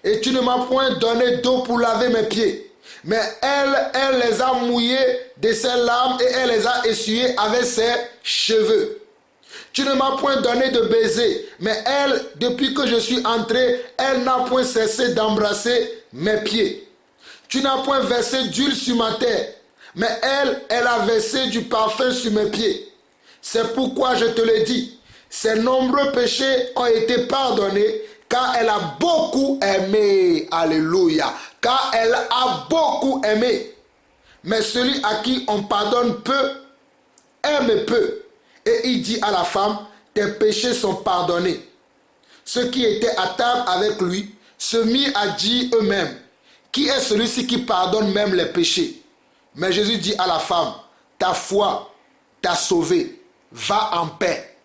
et tu ne m'as point donné d'eau pour laver mes pieds. Mais elle les a mouillés de ses larmes et elle les a essuyés avec ses cheveux. Tu ne m'as point donné de baiser, mais elle, depuis que je suis entré, elle n'a point cessé d'embrasser mes pieds. Tu n'as point versé d'huile sur ma tête, mais elle a versé du parfum sur mes pieds. C'est pourquoi je te le dis, ses nombreux péchés ont été pardonnés, car elle a beaucoup aimé. Alléluia. Car elle a beaucoup aimé. Mais celui à qui on pardonne peu, aime peu. Et il dit à la femme, tes péchés sont pardonnés. Ceux qui étaient à table avec lui se mirent à dire eux-mêmes, qui est celui-ci qui pardonne même les péchés? Mais Jésus dit à la femme, ta foi t'a sauvée, va en paix.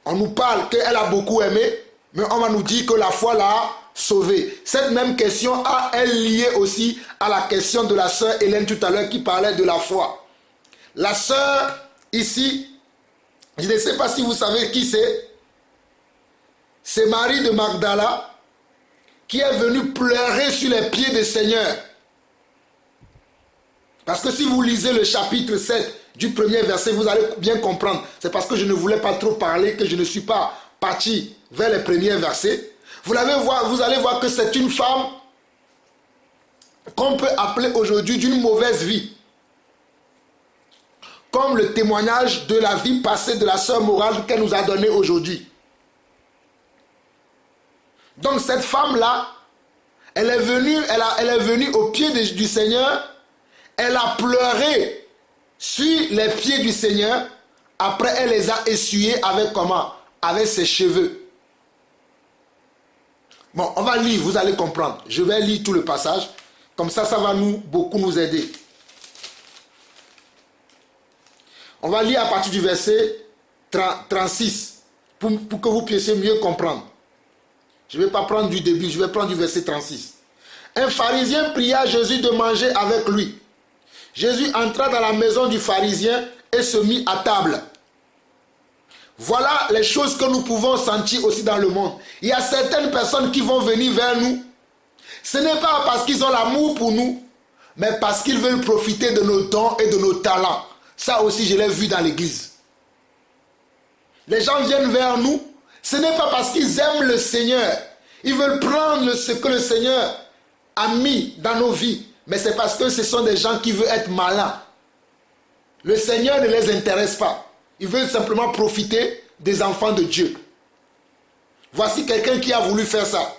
On nous parle qu'elle a beaucoup aimé, mais on va nous dire que la foi l'a sauvée. Cette même question est liée aussi à la question de la sœur Hélène tout à l'heure qui parlait de la foi. La sœur ici, je ne sais pas si vous savez qui c'est. C'est Marie de Magdala qui est venue pleurer sur les pieds du Seigneur. Parce que si vous lisez le chapitre 7 du premier verset, vous allez bien comprendre. C'est parce que je ne voulais pas trop parler que je ne suis pas partir vers les premiers versets, vous allez voir que c'est une femme qu'on peut appeler aujourd'hui d'une mauvaise vie. Comme le témoignage de la vie passée de la sœur morale qu'elle nous a donné aujourd'hui. Donc cette femme-là, elle est venue au pied du Seigneur, elle a pleuré sur les pieds du Seigneur, après elle les a essuyés avec comment? Avec ses cheveux. Bon, on va lire, vous allez comprendre. Je vais lire tout le passage, comme ça va beaucoup nous aider. On va lire à partir du verset 36 pour que vous puissiez mieux comprendre. Je ne vais pas prendre du début, je vais prendre du verset 36. Un pharisien pria Jésus de manger avec lui. Jésus entra dans la maison du pharisien et se mit à table. Voilà les choses que nous pouvons sentir aussi dans le monde. Il y a certaines personnes qui vont venir vers nous. Ce n'est pas parce qu'ils ont l'amour pour nous, mais parce qu'ils veulent profiter de nos dons et de nos talents. Ça aussi, je l'ai vu dans l'église. Les gens viennent vers nous. Ce n'est pas parce qu'ils aiment le Seigneur. Ils veulent prendre ce que le Seigneur a mis dans nos vies. Mais c'est parce que ce sont des gens qui veulent être malins. Le Seigneur ne les intéresse pas. Ils veulent simplement profiter des enfants de Dieu. Voici quelqu'un qui a voulu faire ça.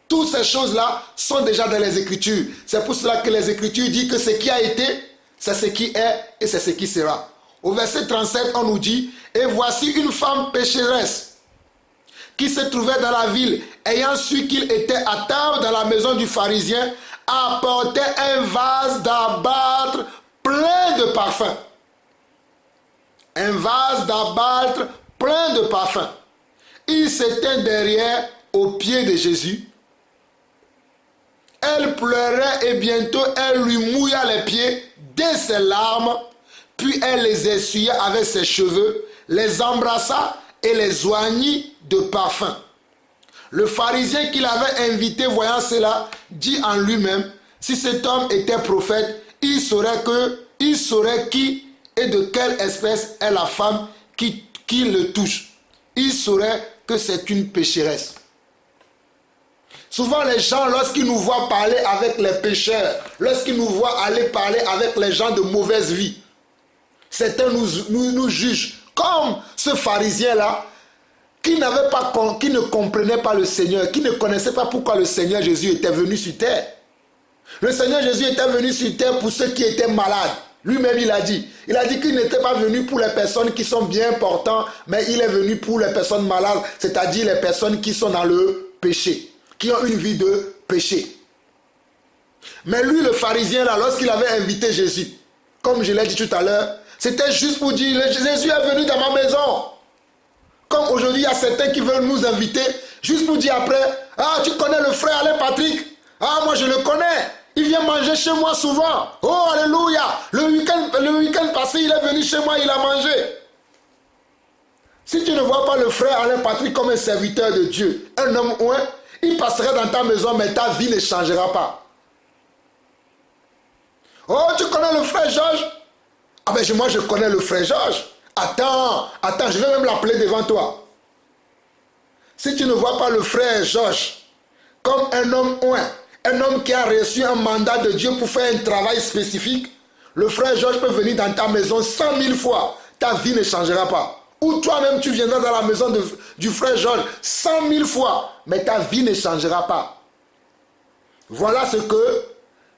Toutes ces choses-là sont déjà dans les Écritures. C'est pour cela que les Écritures disent que ce qui a été, c'est ce qui est et c'est ce qui sera. Au verset 37, on nous dit, « Et voici une femme pécheresse qui se trouvait dans la ville, ayant su qu'il était à table dans la maison du pharisien, apportait un vase d'albâtre plein de parfums. » Un vase d'albâtre plein de parfums. Il s'éteint derrière aux pieds de Jésus. Elle pleurait et bientôt elle lui mouilla les pieds de ses larmes, puis elle les essuya avec ses cheveux, les embrassa et les oignit de parfum. Le pharisien qui l'avait invité, voyant cela, dit en lui-même, si cet homme était prophète, il saurait qui et de quelle espèce est la femme qui le touche. Il saurait que c'est une pécheresse. Souvent les gens, lorsqu'ils nous voient parler avec les pécheurs, lorsqu'ils nous voient aller parler avec les gens de mauvaise vie, certains nous jugent comme ce pharisien-là qui ne comprenait pas le Seigneur, qui ne connaissait pas pourquoi le Seigneur Jésus était venu sur terre. Le Seigneur Jésus était venu sur terre pour ceux qui étaient malades. Lui-même, il a dit qu'il n'était pas venu pour les personnes qui sont bien portantes, mais il est venu pour les personnes malades, c'est-à-dire les personnes qui sont dans le péché, qui ont une vie de péché. Mais lui, le pharisien, là, lorsqu'il avait invité Jésus, comme je l'ai dit tout à l'heure, c'était juste pour dire, Jésus est venu dans ma maison. Comme aujourd'hui, il y a certains qui veulent nous inviter, juste pour dire après, ah, tu connais le frère Alain Patrick? Ah, moi je le connais. Il vient manger chez moi souvent. Oh, alléluia. Le week-end passé, il est venu chez moi, il a mangé. Si tu ne vois pas le frère Alain Patrick comme un serviteur de Dieu, un homme ouin, il passerait dans ta maison, mais ta vie ne changera pas. Oh, tu connais le frère Georges? Ah ben moi je connais le frère Georges. Attends, je vais même l'appeler devant toi. Si tu ne vois pas le frère Georges comme un homme ouin, un homme qui a reçu un mandat de Dieu pour faire un travail spécifique, le frère Georges peut venir dans ta maison 100 000 fois. Ta vie ne changera pas. Ou toi-même tu viendras dans la maison du frère Georges 100 000 fois, mais ta vie ne changera pas. Voilà ce que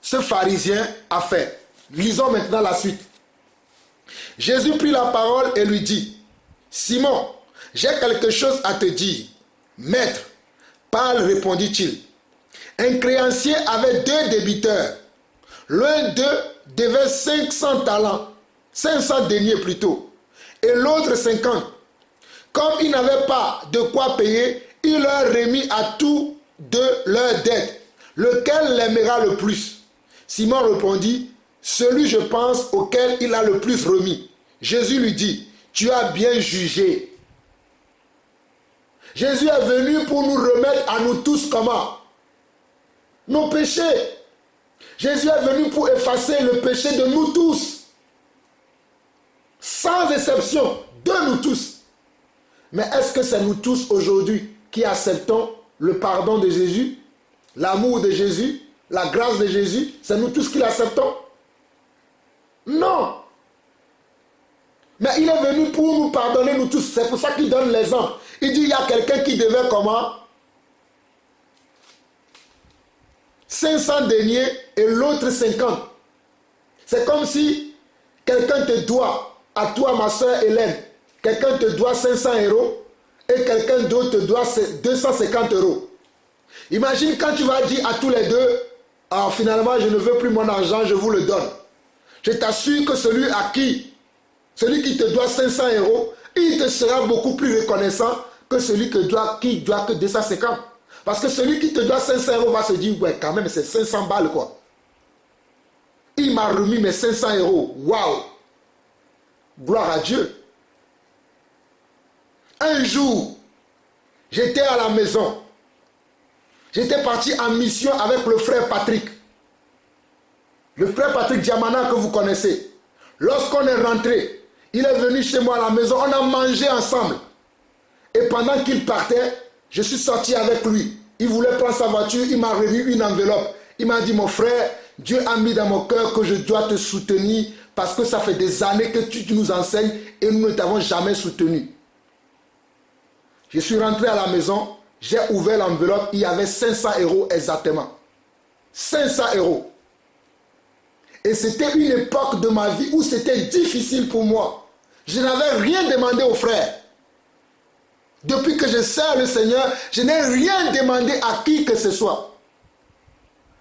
ce pharisien a fait. Lisons maintenant la suite. Jésus prit la parole et lui dit, « Simon, j'ai quelque chose à te dire. » « Maître, parle, répondit-il. Un créancier avait 2 débiteurs. L'un d'eux devait 500 talents, 500 deniers plutôt, et l'autre 50. Comme il n'avait pas de quoi payer, il leur remit à tous 2 leurs dettes. Lequel l'aimera le plus? Simon répondit, celui, je pense, auquel il a le plus remis. Jésus lui dit, tu as bien jugé. Jésus est venu pour nous remettre à nous tous comment? Nos péchés. Jésus est venu pour effacer le péché de nous tous. Sans exception, de nous tous. Mais est-ce que c'est nous tous aujourd'hui qui acceptons le pardon de Jésus, l'amour de Jésus, la grâce de Jésus? C'est nous tous qui l'acceptons? Non. Mais il est venu pour nous pardonner, nous tous. C'est pour ça qu'il donne l'exemple. Il dit, il y a quelqu'un qui devait comment? 500 deniers et l'autre 50. C'est comme si quelqu'un te doit, à toi ma soeur Hélène, quelqu'un te doit 500 euros et quelqu'un d'autre te doit 250 euros. Imagine quand tu vas dire à tous les deux, alors finalement je ne veux plus mon argent, je vous le donne. Je t'assure que celui qui te doit 500 euros, il te sera beaucoup plus reconnaissant que celui qui doit que 250. Parce que celui qui te doit 500 euros va se dire, ouais, quand même, c'est 500 balles, quoi. Il m'a remis mes 500 euros. Waouh! Gloire à Dieu. Un jour, j'étais à la maison. J'étais parti en mission avec le frère Patrick. Le frère Patrick Diamana que vous connaissez. Lorsqu'on est rentré, il est venu chez moi à la maison, on a mangé ensemble. Et pendant qu'il partait, je suis sorti avec lui. Il voulait prendre sa voiture, il m'a remis une enveloppe. Il m'a dit, mon frère, Dieu a mis dans mon cœur que je dois te soutenir parce que ça fait des années que tu nous enseignes et nous ne t'avons jamais soutenu. Je suis rentré à la maison, j'ai ouvert l'enveloppe, il y avait 500 euros exactement. 500 euros. Et c'était une époque de ma vie où c'était difficile pour moi. Je n'avais rien demandé aux frères. Depuis que je sers le Seigneur, je n'ai rien demandé à qui que ce soit.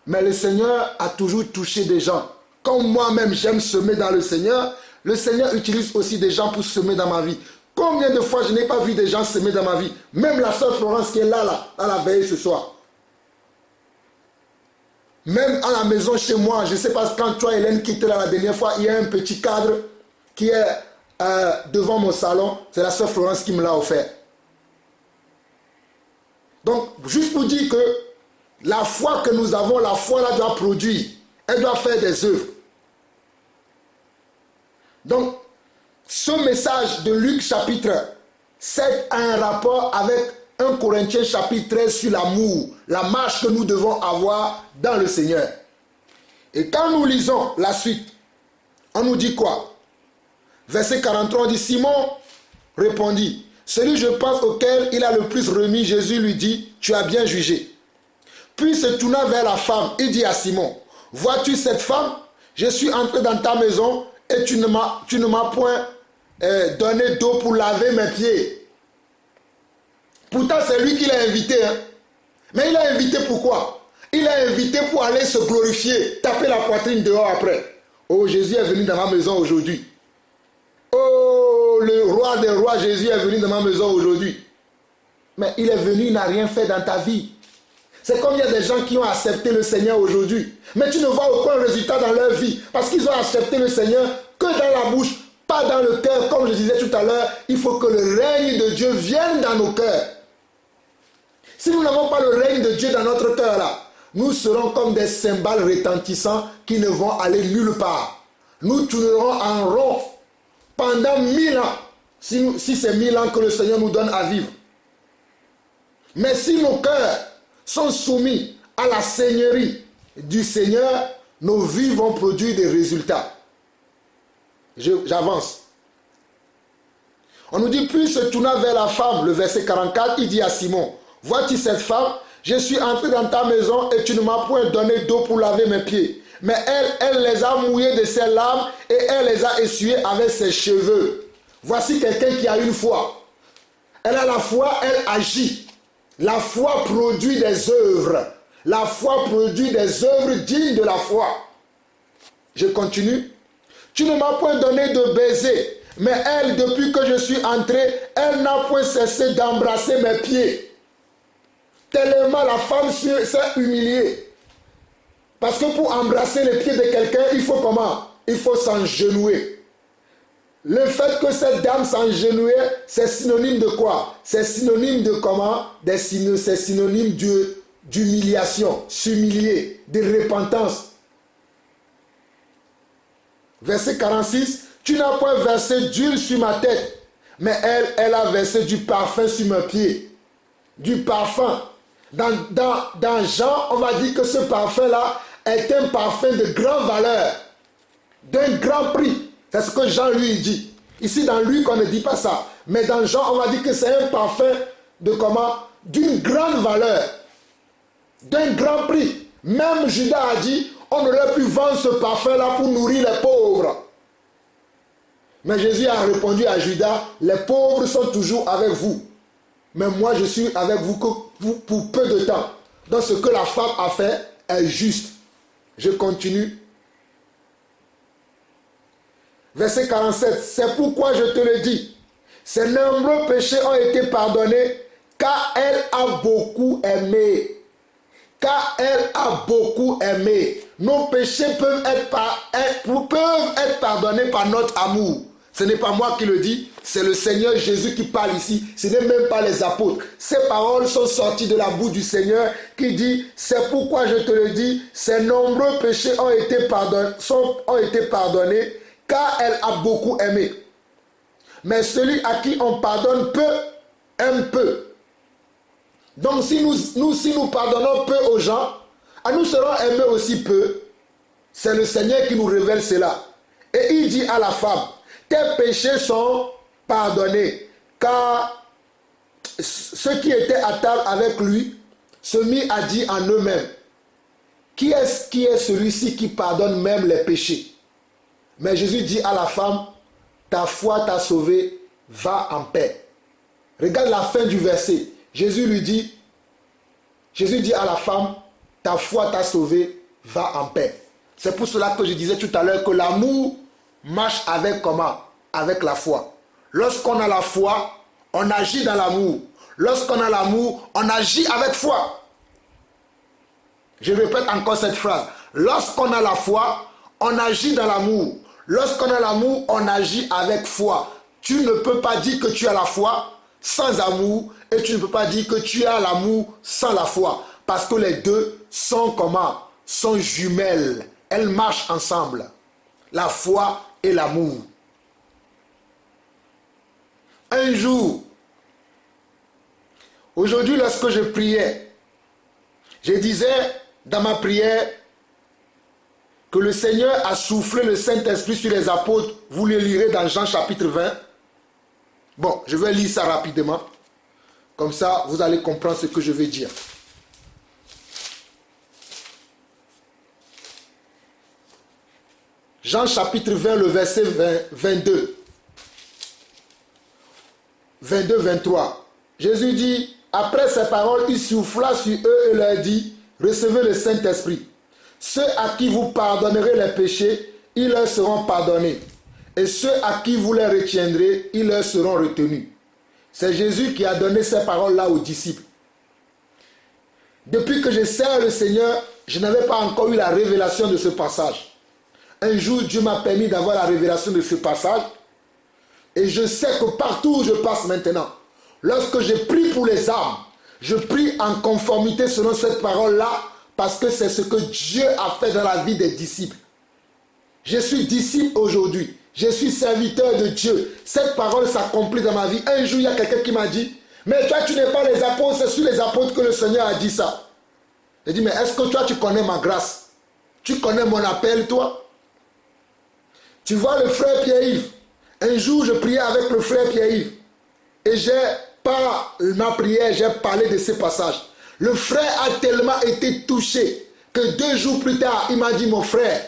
Mais le Seigneur a toujours touché des gens. Comme moi-même j'aime semer dans le Seigneur utilise aussi des gens pour semer dans ma vie. Combien de fois je n'ai pas vu des gens semer dans ma vie? Même la sœur Florence qui est là, à la veille ce soir. Même à la maison chez moi, je ne sais pas, quand toi Hélène qui était là la dernière fois, il y a un petit cadre qui est devant mon salon. C'est la sœur Florence qui me l'a offert. Donc, juste pour dire que la foi que nous avons, la foi là doit produire. Elle doit faire des œuvres. Donc, ce message de Luc chapitre 7 a un rapport avec 1 Corinthiens chapitre 13 sur l'amour, la marche que nous devons avoir dans le Seigneur. Et quand nous lisons la suite, on nous dit quoi? Verset 43, on dit, Simon répondit, celui je pense auquel il a le plus remis, Jésus lui dit, tu as bien jugé. Puis se tourna vers la femme, il dit à Simon, vois-tu cette femme? Je suis entré dans ta maison et tu ne m'as point donné d'eau pour laver mes pieds. Pourtant c'est lui qui l'a invité. Hein? Mais il l'a invité pourquoi? Il l'a invité pour aller se glorifier, taper la poitrine dehors après. Oh, Jésus est venu dans ma maison aujourd'hui. Oh, le roi des rois, Jésus est venu dans ma maison aujourd'hui. Mais il est venu, il n'a rien fait dans ta vie. C'est comme il y a des gens qui ont accepté le Seigneur aujourd'hui. Mais tu ne vois aucun résultat dans leur vie. Parce qu'ils ont accepté le Seigneur que dans la bouche, pas dans le cœur. Comme je disais tout à l'heure, il faut que le règne de Dieu vienne dans nos cœurs. Si nous n'avons pas le règne de Dieu dans notre cœur là, nous serons comme des cymbales retentissants qui ne vont aller nulle part. Nous tournerons en rond pendant 1000 ans. Si c'est 1000 ans que le Seigneur nous donne à vivre. Mais si nos cœurs sont soumis à la seigneurie du Seigneur, nos vies vont produire des résultats. J'avance. On nous dit, puis se tournant vers la femme, le verset 44, il dit à Simon, vois-tu cette femme? Je suis entré dans ta maison et tu ne m'as point donné d'eau pour laver mes pieds. Mais elle les a mouillés de ses larmes et elle les a essuyés avec ses cheveux. Voici quelqu'un qui a une foi. Elle a la foi, elle agit. La foi produit des œuvres. La foi produit des œuvres dignes de la foi. Je continue. Tu ne m'as point donné de baiser, mais elle, depuis que je suis entré, elle n'a point cessé d'embrasser mes pieds. Tellement la femme s'est humiliée. Parce que pour embrasser les pieds de quelqu'un, il faut comment? Il faut s'engenouiller. Le fait que cette dame s'engenouillait, c'est synonyme de quoi? C'est synonyme de comment? C'est synonyme d'humiliation, s'humilier, de repentance. Verset 46, tu n'as point versé d'huile sur ma tête, Mais elle a versé du parfum sur mes pieds. Du parfum. Dans Jean, on va dire que ce parfum-là est un parfum de grande valeur, d'un grand prix. C'est ce que Jean lui dit. Ici, dans Luc, on ne dit pas ça. Mais dans Jean, on va dire que c'est un parfum de comment? D'une grande valeur, d'un grand prix. Même Judas a dit, on aurait pu vendre ce parfum-là pour nourrir les pauvres. Mais Jésus a répondu à Judas, les pauvres sont toujours avec vous. Mais moi, je suis avec vous que pour peu de temps. Donc, ce que la femme a fait est juste. Je continue. Verset 47. C'est pourquoi je te le dis. Ses nombreux péchés ont été pardonnés, car elle a beaucoup aimé. Car elle a beaucoup aimé. Nos péchés peuvent être pardonnés par notre amour. Ce n'est pas moi qui le dis, c'est le Seigneur Jésus qui parle ici. Ce n'est même pas les apôtres. Ces paroles sont sorties de la bouche du Seigneur qui dit, c'est pourquoi je te le dis, ses nombreux péchés ont été pardonnés, car elle a beaucoup aimé. Mais celui à qui on pardonne peu, aime peu. Donc si nous pardonnons peu aux gens, nous serons aimés aussi peu. C'est le Seigneur qui nous révèle cela. Et il dit à la femme, tes péchés sont pardonnés, car ceux qui étaient à table avec lui se mit à dire en eux-mêmes, qui est celui-ci qui pardonne même les péchés? Mais Jésus dit à la femme, ta foi t'a sauvé, va en paix. Regarde la fin du verset. Jésus dit à la femme, ta foi t'a sauvé, va en paix. C'est pour cela que je disais tout à l'heure que l'amour marche avec comment? Avec la foi. Lorsqu'on a la foi, on agit dans l'amour. Lorsqu'on a l'amour, on agit avec foi. Je répète encore cette phrase. Lorsqu'on a la foi, on agit dans l'amour. Lorsqu'on a l'amour, on agit avec foi. Tu ne peux pas dire que tu as la foi sans amour et tu ne peux pas dire que tu as l'amour sans la foi. Parce que les deux sont comment? Sont jumelles. Elles marchent ensemble. La foi et l'amour. Un jour, aujourd'hui lorsque je priais, je disais dans ma prière que le Seigneur a soufflé le Saint-Esprit sur les apôtres. Vous le lirez dans Jean chapitre 20. Bon, je vais lire ça rapidement. Comme ça, vous allez comprendre ce que je vais dire. Jean chapitre 20, le verset 22. 22-23. Jésus dit, après ces paroles, il souffla sur eux et leur dit, recevez le Saint-Esprit. Ceux à qui vous pardonnerez les péchés, ils leur seront pardonnés. Et ceux à qui vous les retiendrez, ils leur seront retenus. C'est Jésus qui a donné ces paroles-là aux disciples. Depuis que je sers le Seigneur, je n'avais pas encore eu la révélation de ce passage. Un jour, Dieu m'a permis d'avoir la révélation de ce passage. Et je sais que partout où je passe maintenant, lorsque je prie pour les âmes, je prie en conformité selon cette parole-là, parce que c'est ce que Dieu a fait dans la vie des disciples. Je suis disciple aujourd'hui. Je suis serviteur de Dieu. Cette parole s'accomplit dans ma vie. Un jour, il y a quelqu'un qui m'a dit, mais toi, tu n'es pas les apôtres, c'est sur les apôtres que le Seigneur a dit ça. J'ai dit, mais est-ce que toi, tu connais ma grâce? Tu connais mon appel, toi? Tu vois le frère Pierre-Yves. Un jour, je priais avec le frère Pierre-Yves. Et par ma prière, j'ai parlé de ce passage. Le frère a tellement été touché que 2 jours plus tard, il m'a dit, mon frère,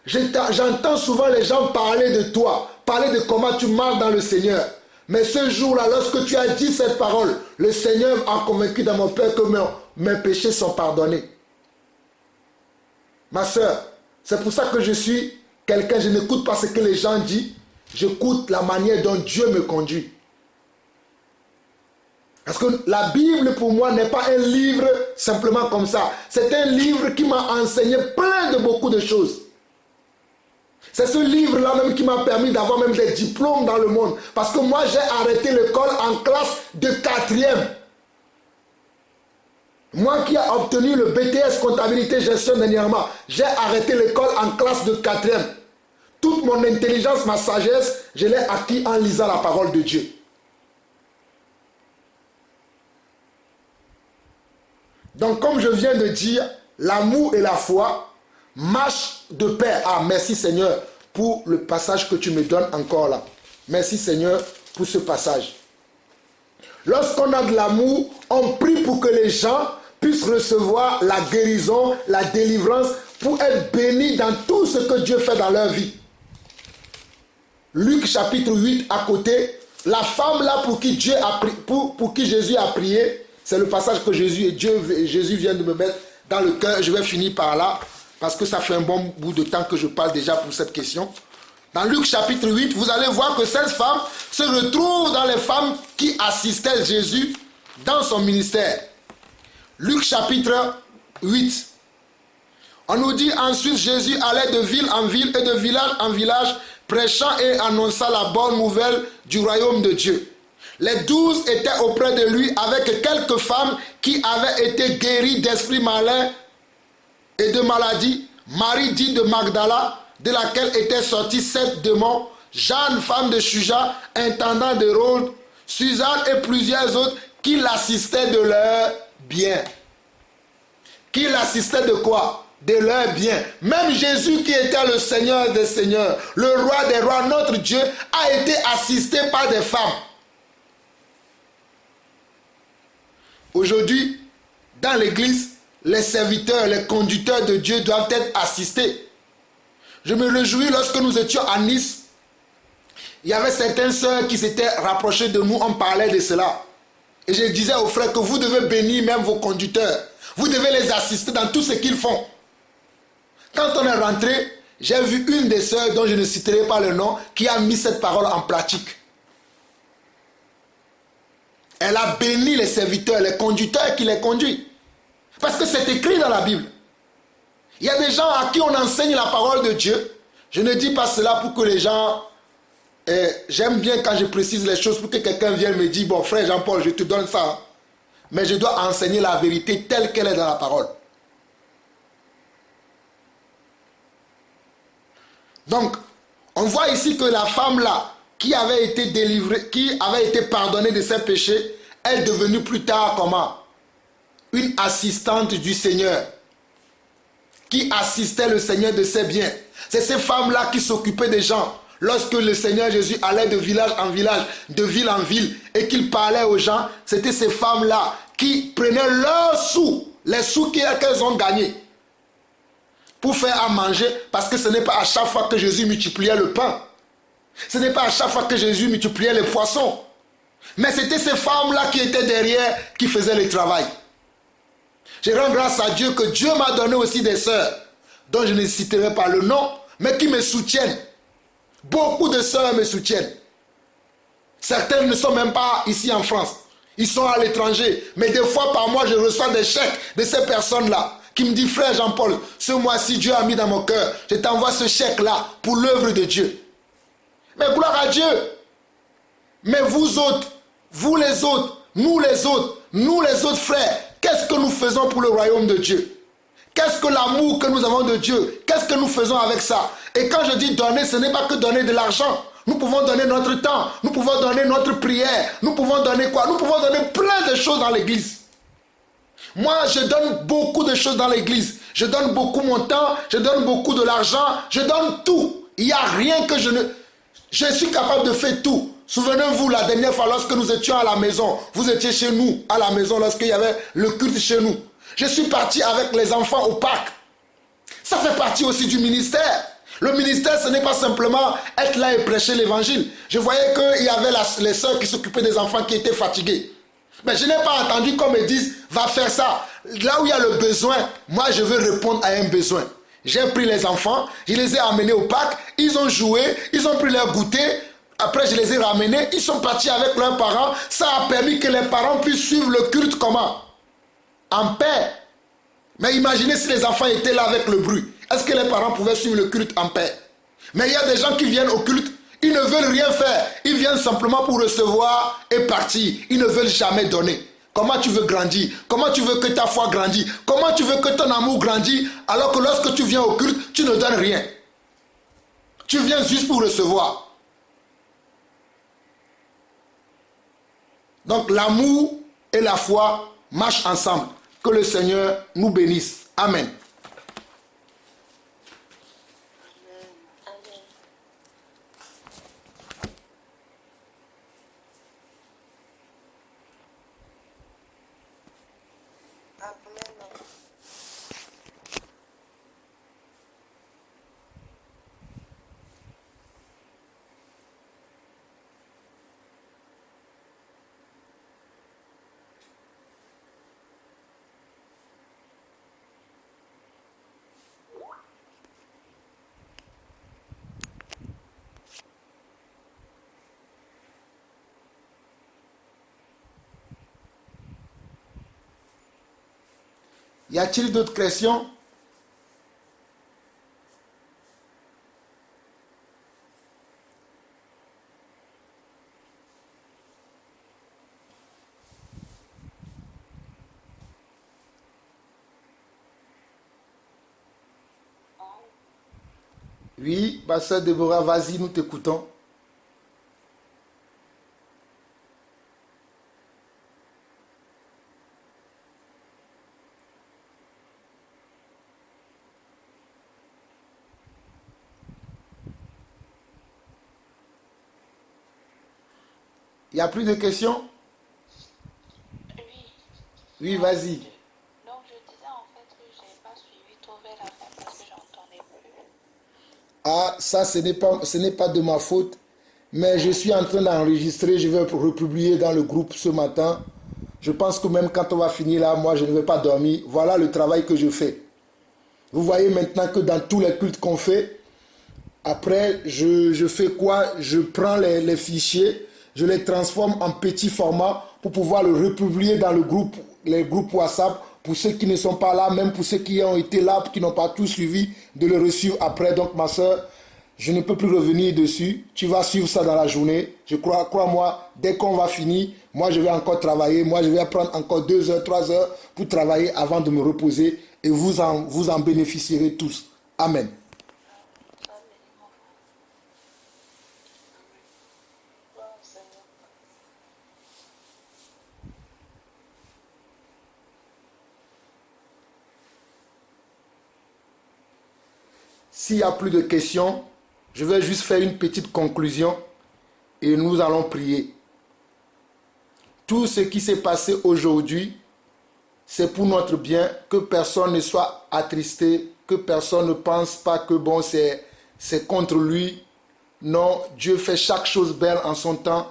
j'entends souvent les gens parler de toi, parler de comment tu marches dans le Seigneur. Mais ce jour-là, lorsque tu as dit cette parole, le Seigneur a convaincu dans mon cœur que mes péchés sont pardonnés. Ma soeur, c'est pour ça que je suis quelqu'un, je n'écoute pas ce que les gens disent, j'écoute la manière dont Dieu me conduit. Parce que la Bible pour moi n'est pas un livre simplement comme ça. C'est un livre qui m'a enseigné plein de beaucoup de choses. C'est ce livre-là même qui m'a permis d'avoir même des diplômes dans le monde. Parce que moi j'ai arrêté l'école en classe de 4e. Moi qui ai obtenu le BTS comptabilité gestion dernièrement, j'ai arrêté l'école en classe de 4e. Toute mon intelligence, ma sagesse, je l'ai acquis en lisant la parole de Dieu. Donc, comme je viens de dire, l'amour et la foi marchent de pair. Ah, merci Seigneur pour le passage que tu me donnes encore là. Merci Seigneur pour ce passage. Lorsqu'on a de l'amour, on prie pour que les gens puissent recevoir la guérison, la délivrance, pour être bénis dans tout ce que Dieu fait dans leur vie. Luc chapitre 8 à côté, la femme là pour qui Jésus a prié, c'est le passage que Jésus vient de me mettre dans le cœur. Je vais finir par là, parce que ça fait un bon bout de temps que je parle déjà pour cette question. Dans Luc chapitre 8, vous allez voir que cette femme se retrouve dans les femmes qui assistaient Jésus dans son ministère. Luc chapitre 8. On nous dit ensuite Jésus allait de ville en ville et de village en village, prêchant et annonçant la bonne nouvelle du royaume de Dieu. Les 12 étaient auprès de lui avec quelques femmes qui avaient été guéries d'esprits malins et de maladies. Marie dit de Magdala, de laquelle étaient sortis 7 démons, Jeanne, femme de Chuja, intendant de Rhodes, Suzanne et plusieurs autres qui l'assistaient de leur bien. Qui l'assistaient de quoi? De leur bien. Même Jésus qui était le Seigneur des Seigneurs, le Roi des Rois, notre Dieu, a été assisté par des femmes. Aujourd'hui, dans l'église, les serviteurs, les conducteurs de Dieu doivent être assistés. Je me réjouis lorsque nous étions à Nice. Il y avait certaines sœurs qui s'étaient rapprochées de nous, on parlait de cela. Et je disais aux frères que vous devez bénir même vos conducteurs. Vous devez les assister dans tout ce qu'ils font. Quand on est rentré, j'ai vu une des sœurs dont je ne citerai pas le nom qui a mis cette parole en pratique. Elle a béni les serviteurs, les conducteurs qui les conduisent. Parce que c'est écrit dans la Bible. Il y a des gens à qui on enseigne la parole de Dieu. Je ne dis pas cela pour que les gens... j'aime bien quand je précise les choses pour que quelqu'un vienne me dire, bon frère Jean-Paul, je te donne ça. Mais je dois enseigner la vérité telle qu'elle est dans la parole. Donc, on voit ici que la femme là, qui avait été délivrée, qui avait été pardonnée de ses péchés, est devenue plus tard comment? Une assistante du Seigneur. Qui assistait le Seigneur de ses biens. C'est ces femmes-là qui s'occupaient des gens. Lorsque le Seigneur Jésus allait de village en village, de ville en ville, et qu'il parlait aux gens, c'était ces femmes-là qui prenaient leurs sous, les sous qu'elles ont gagnés, pour faire à manger, parce que ce n'est pas à chaque fois que Jésus multipliait le pain. Ce n'est pas à chaque fois que Jésus multipliait les poissons. Mais c'était ces femmes-là qui étaient derrière, qui faisaient le travail. Je rends grâce à Dieu que Dieu m'a donné aussi des sœurs, dont je ne citerai pas le nom, mais qui me soutiennent. Beaucoup de sœurs me soutiennent. Certaines ne sont même pas ici en France. Ils sont à l'étranger. Mais des fois par mois, je reçois des chèques de ces personnes-là qui me disent, frère Jean-Paul, ce mois-ci, Dieu a mis dans mon cœur. Je t'envoie ce chèque-là pour l'œuvre de Dieu. Mais gloire à Dieu. Mais vous autres, vous les autres, nous les autres frères, qu'est-ce que nous faisons pour le royaume de Dieu? Qu'est-ce que l'amour que nous avons de Dieu? Qu'est-ce que nous faisons avec ça? Et quand je dis donner, ce n'est pas que donner de l'argent. Nous pouvons donner notre temps, nous pouvons donner notre prière, nous pouvons donner quoi? Nous pouvons donner plein de choses dans l'église. Moi, je donne beaucoup de choses dans l'église. Je donne beaucoup mon temps, je donne beaucoup de l'argent, je donne tout. Il n'y a rien que je ne... Je suis capable de faire tout. Souvenez-vous, la dernière fois, lorsque nous étions à la maison, vous étiez chez nous, à la maison, lorsqu'il y avait le culte chez nous. Je suis parti avec les enfants au parc. Ça fait partie aussi du ministère. Le ministère, ce n'est pas simplement être là et prêcher l'évangile. Je voyais qu'il y avait les sœurs qui s'occupaient des enfants qui étaient fatigués. Mais je n'ai pas entendu qu'on me dise, va faire ça. Là où il y a le besoin, moi je veux répondre à un besoin. J'ai pris les enfants, je les ai amenés au parc, ils ont joué, ils ont pris leur goûter. Après, je les ai ramenés, ils sont partis avec leurs parents. Ça a permis que les parents puissent suivre le culte comment? En paix. Mais imaginez si les enfants étaient là avec le bruit. Est-ce que les parents pouvaient suivre le culte en paix? Mais il y a des gens qui viennent au culte, ils ne veulent rien faire. Ils viennent simplement pour recevoir et partir. Ils ne veulent jamais donner. Comment tu veux grandir? Comment tu veux que ta foi grandisse? Comment tu veux que ton amour grandisse alors que lorsque tu viens au culte, tu ne donnes rien? Tu viens juste pour recevoir. Donc l'amour et la foi marchent ensemble. Que le Seigneur nous bénisse. Amen.
Amen.
Amen.
Y a-t-il d'autres questions? Oui, ma soeur Déborah, vas-y, nous t'écoutons. Il n'y a plus de questions?
Oui.
Oui, vas-y.
Donc je disais en fait que je n'ai pas suivi tout vers la fin parce que j'entendais plus.
Ah, ça, ce n'est pas de ma faute. Mais je suis en train d'enregistrer. Je vais republier dans le groupe ce matin. Je pense que même quand on va finir là, moi, je ne vais pas dormir. Voilà le travail que je fais. Vous voyez maintenant que dans tous les cultes qu'on fait, après, je fais quoi? Je prends les fichiers, je les transforme en petit format pour pouvoir le republier dans les groupes WhatsApp pour ceux qui ne sont pas là, même pour ceux qui ont été là, qui n'ont pas tout suivi, de le reçu après. Donc, ma soeur, je ne peux plus revenir dessus. Tu vas suivre ça dans la journée. Crois-moi, dès qu'on va finir, moi, je vais encore travailler. Moi, je vais prendre encore 2 heures, 3 heures pour travailler avant de me reposer et vous en bénéficierez tous. Amen.
Gloire au Seigneur.
S'il n'y a plus de questions, je vais juste faire une petite conclusion et nous allons prier. Tout ce qui s'est passé aujourd'hui, c'est pour notre bien, que personne ne soit attristé, que personne ne pense pas que bon, c'est contre lui. Non, Dieu fait chaque chose belle en son temps.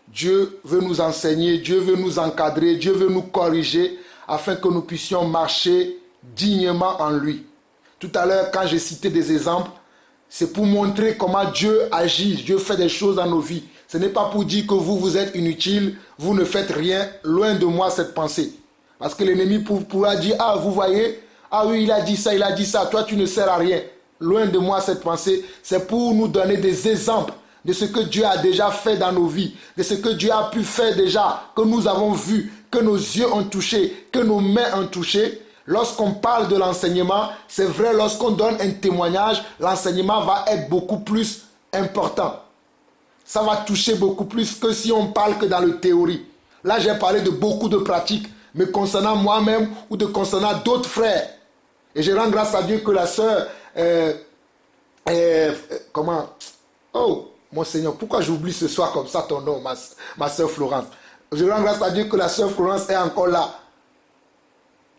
Dieu veut nous enseigner, Dieu veut nous encadrer, Dieu veut nous corriger afin que nous puissions marcher dignement en lui. Tout à l'heure, quand j'ai cité des exemples, c'est pour montrer comment Dieu agit, Dieu fait des choses dans nos vies. Ce n'est pas pour dire que vous êtes inutile, vous ne faites rien. Loin de moi cette pensée. Parce que l'ennemi pourra dire, ah vous voyez, ah oui il a dit ça, toi tu ne sers à rien. Loin de moi cette pensée, c'est pour nous donner des exemples de ce que Dieu a déjà fait dans nos vies, de ce que Dieu a pu faire déjà, que nous avons vu, que nos yeux ont touché, que nos mains ont touché. Lorsqu'on parle de l'enseignement, c'est vrai, lorsqu'on donne un témoignage, l'enseignement va être beaucoup plus important. Ça va toucher beaucoup plus que si on parle que dans le théorie. Là, j'ai parlé de beaucoup de pratiques, me concernant moi-même ou de concernant d'autres frères. Et je rends grâce à Dieu que la sœur... Oh, mon Seigneur, pourquoi j'oublie ce soir comme ça ton nom, ma sœur Florence? Je rends grâce à Dieu que la sœur Florence est encore là.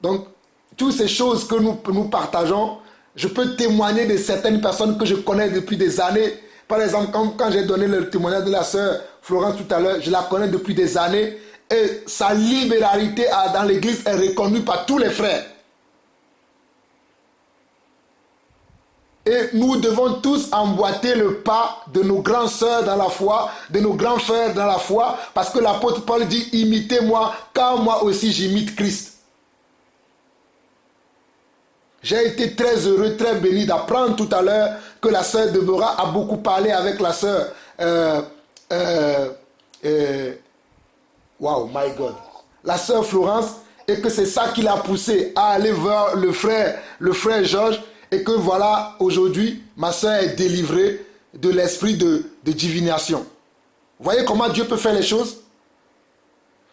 Donc, toutes ces choses que nous partageons, je peux témoigner de certaines personnes que je connais depuis des années. Par exemple, quand j'ai donné le témoignage de la sœur Florence tout à l'heure, je la connais depuis des années et sa libéralité dans l'église est reconnue par tous les frères. Et nous devons tous emboîter le pas de nos grandes sœurs dans la foi, de nos grands frères dans la foi, parce que l'apôtre Paul dit, imitez-moi, car moi aussi j'imite Christ. J'ai été très heureux, très béni d'apprendre tout à l'heure que la sœur Déborah a beaucoup parlé avec la sœur. Wow, my God. La sœur Florence, et que c'est ça qui l'a poussé à aller vers le frère Georges, et que voilà, aujourd'hui, ma sœur est délivrée de l'esprit de divination. Vous voyez comment Dieu peut faire les choses?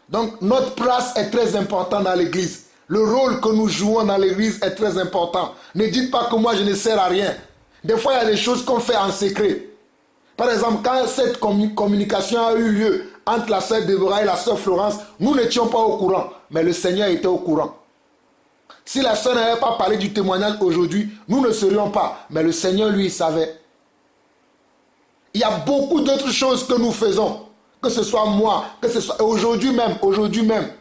Donc, notre place est très importante dans l'église. Le rôle que nous jouons dans l'église est très important. Ne dites pas que moi je ne sers à rien. Des fois, il y a des choses qu'on fait en secret. Par exemple, quand cette communication a eu lieu entre la sœur Déborah et la sœur Florence, nous n'étions pas au courant, mais le Seigneur était au courant. Si la sœur n'avait pas parlé du témoignage aujourd'hui, nous ne serions pas, mais le Seigneur, lui, il savait. Il y a beaucoup d'autres choses que nous faisons, que ce soit moi, que ce soit aujourd'hui même,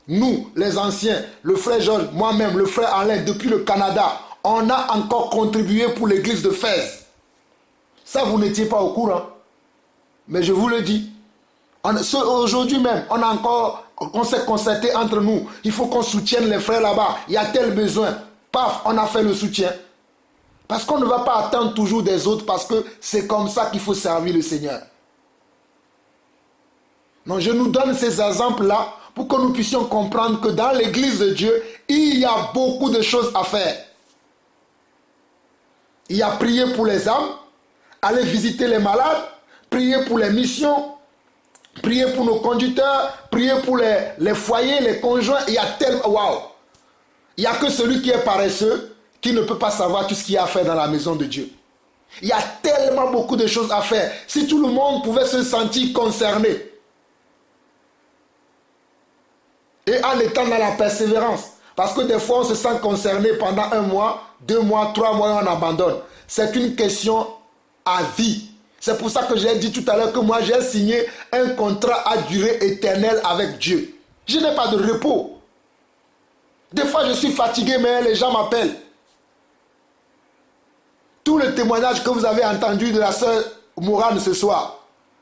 nous, les anciens, le frère Georges, moi-même, le frère Alain, depuis le Canada, on a encore contribué pour l'église de Fès. Ça, vous n'étiez pas au courant. Mais je vous le dis. Aujourd'hui même, on s'est concerté entre nous. Il faut qu'on soutienne les frères là-bas. Il y a tel besoin. Paf, on a fait le soutien. Parce qu'on ne va pas attendre toujours des autres parce que c'est comme ça qu'il faut servir le Seigneur. Donc je nous donne ces exemples-là pour que nous puissions comprendre que dans l'église de Dieu, il y a beaucoup de choses à faire. Il y a prier pour les âmes, aller visiter les malades, prier pour les missions, prier pour nos conducteurs, prier pour les foyers, les conjoints. Il y a tellement... Waouh! Il n'y a que celui qui est paresseux qui ne peut pas savoir tout ce qu'il y a à faire dans la maison de Dieu. Il y a tellement beaucoup de choses à faire. Si tout le monde pouvait se sentir concerné et en étant dans la persévérance, parce que des fois on se sent concerné pendant 1 mois, 2 mois, 3 mois et on abandonne. C'est une question à vie. C'est pour ça que j'ai dit tout à l'heure que moi j'ai signé un contrat à durée éternelle avec Dieu. Je n'ai pas de repos. Des fois je suis fatigué mais les gens m'appellent. Tout le témoignage que vous avez entendu de la sœur Morane ce soir,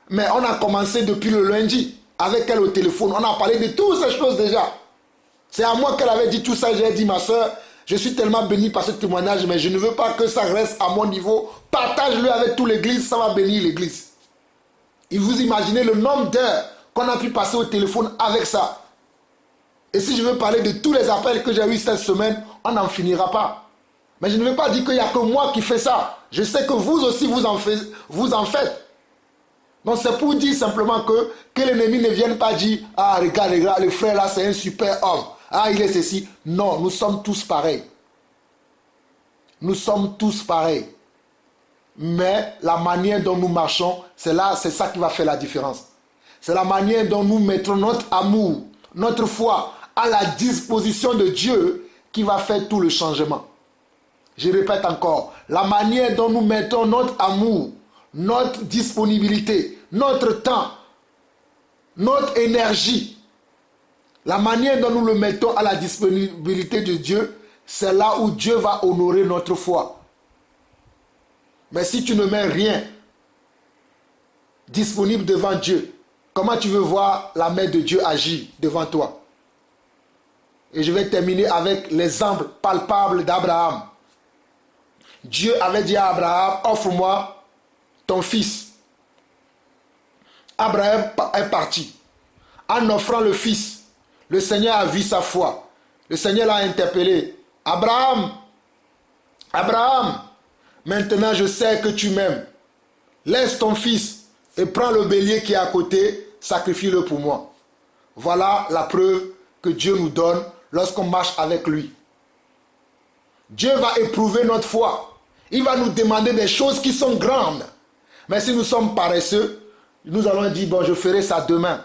mais on a commencé depuis le lundi avec elle au téléphone. On a parlé de toutes ces choses déjà. C'est à moi qu'elle avait dit tout ça. J'ai dit, ma soeur, je suis tellement béni par ce témoignage, mais je ne veux pas que ça reste à mon niveau. Partage-le avec toute l'église, ça va bénir l'église. Et vous imaginez le nombre d'heures qu'on a pu passer au téléphone avec ça. Et si je veux parler de tous les appels que j'ai eus cette semaine, on n'en finira pas. Mais je ne veux pas dire qu'il n'y a que moi qui fais ça. Je sais que vous aussi, vous en faites. Donc c'est pour dire simplement que l'ennemi ne vienne pas dire, ah regarde, le frère là c'est un super homme. Ah il est ceci. Non, nous sommes tous pareils. Nous sommes tous pareils. Mais la manière dont nous marchons, c'est ça qui va faire la différence. C'est la manière dont nous mettons notre amour, notre foi à la disposition de Dieu qui va faire tout le changement. Je répète encore, la manière dont nous mettons notre amour, notre disponibilité, notre temps, notre énergie, la manière dont nous le mettons à la disponibilité de Dieu, c'est là où Dieu va honorer notre foi. Mais si tu ne mets rien disponible devant Dieu, comment tu veux voir la main de Dieu agir devant toi? Et je vais terminer avec l'exemple palpable d'Abraham. Dieu avait dit à Abraham, offre-moi ton fils. Abraham est parti. En offrant le fils, le Seigneur a vu sa foi. Le Seigneur l'a interpellé. Abraham, Abraham, maintenant je sais que tu m'aimes. Laisse ton fils et prends le bélier qui est à côté, sacrifie-le pour moi. Voilà la preuve que Dieu nous donne lorsqu'on marche avec lui. Dieu va éprouver notre foi. Il va nous demander des choses qui sont grandes. Mais si nous sommes paresseux, nous allons dire, bon, je ferai ça demain.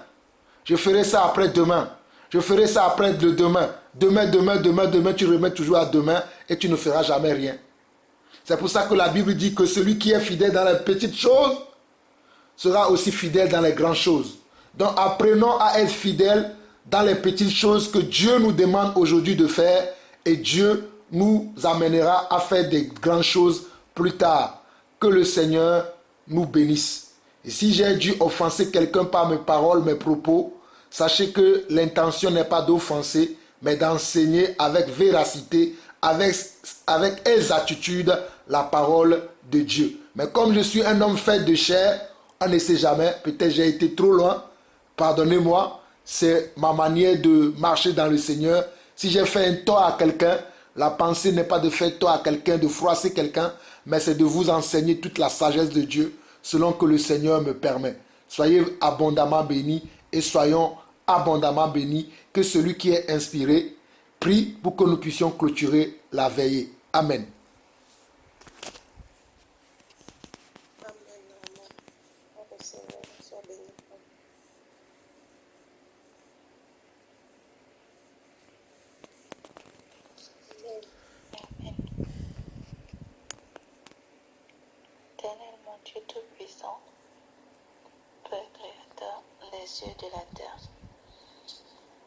Je ferai ça après-demain. Je ferai ça après le demain. Demain, tu remets toujours à demain et tu ne feras jamais rien. C'est pour ça que la Bible dit que celui qui est fidèle dans les petites choses sera aussi fidèle dans les grandes choses. Donc apprenons à être fidèles dans les petites choses que Dieu nous demande aujourd'hui de faire et Dieu nous amènera à faire des grandes choses plus tard. Que le Seigneur nous bénisse. Et si j'ai dû offenser quelqu'un par mes paroles, mes propos, sachez que l'intention n'est pas d'offenser, mais d'enseigner avec véracité, avec exactitude la parole de Dieu. Mais comme je suis un homme fait de chair, on ne sait jamais, peut-être j'ai été trop loin, pardonnez-moi, c'est ma manière de marcher dans le Seigneur. Si j'ai fait un tort à quelqu'un, la pensée n'est pas de faire tort à quelqu'un, de froisser quelqu'un, mais c'est de vous enseigner toute la sagesse de Dieu, selon que le Seigneur me permet. Soyez abondamment bénis et soyons abondamment bénis, que celui qui est inspiré prie pour que nous puissions clôturer la veillée. Amen.
Amen, amen. Oh, Seigneur, sois béni. Amen. Amen. Éternel, mon Dieu Tout-Puissant, Père Créateur des cieux et de la terre,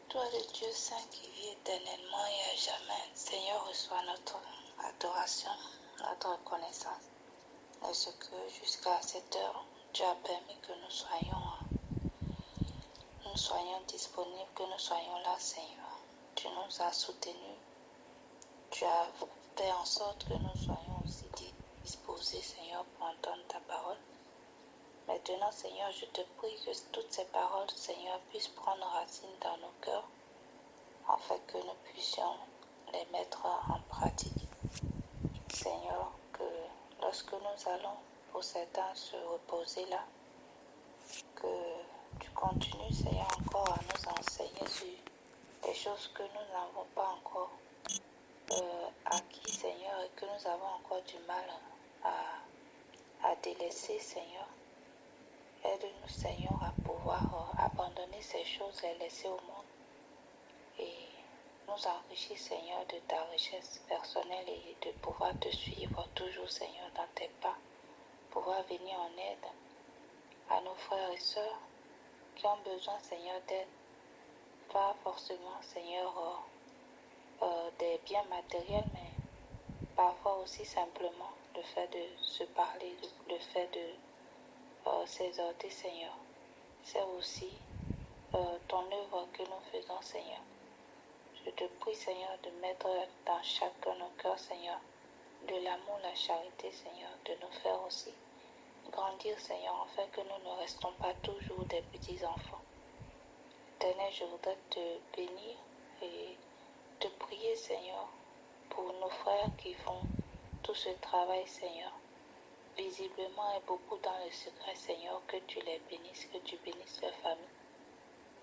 toi le Dieu Saint qui vit éternellement et à jamais, Seigneur, reçois notre adoration, notre reconnaissance. De ce que jusqu'à cette heure, tu as permis que nous soyons disponibles, que nous soyons là, Seigneur. Tu nous as soutenus, tu as fait en sorte que nous soyons aussi disposés, Seigneur, pour entendre ta parole. Maintenant, Seigneur, je te prie que toutes ces paroles, Seigneur, puissent prendre racine dans nos cœurs, afin que nous puissions les mettre en pratique. Seigneur, que lorsque nous allons, pour certains, se reposer là, que tu continues, Seigneur, encore à nous enseigner sur des choses que nous n'avons pas encore acquis, Seigneur, et que nous avons encore du mal à délaisser, Seigneur. Aide-nous, Seigneur, à pouvoir abandonner ces choses et laisser au monde. Et nous enrichir, Seigneur, de ta richesse personnelle et de pouvoir te suivre toujours, Seigneur, dans tes pas. Pouvoir venir en aide à nos frères et sœurs qui ont besoin, Seigneur, d'aide. Pas forcément, Seigneur, des biens matériels, mais parfois aussi simplement le fait de se parler, le fait de s'exhorter, Seigneur. C'est aussi ton œuvre que nous faisons, Seigneur. Je te prie, Seigneur, de mettre dans chacun de nos cœurs, Seigneur, de l'amour, la charité, Seigneur, de nous faire aussi grandir, Seigneur, afin que nous ne restons pas toujours des petits enfants. Éternel, je voudrais te bénir et te prier, Seigneur, pour nos frères qui font tout ce travail, Seigneur, visiblement et beaucoup dans le secret, Seigneur, que tu les bénisses, que tu bénisses leurs familles,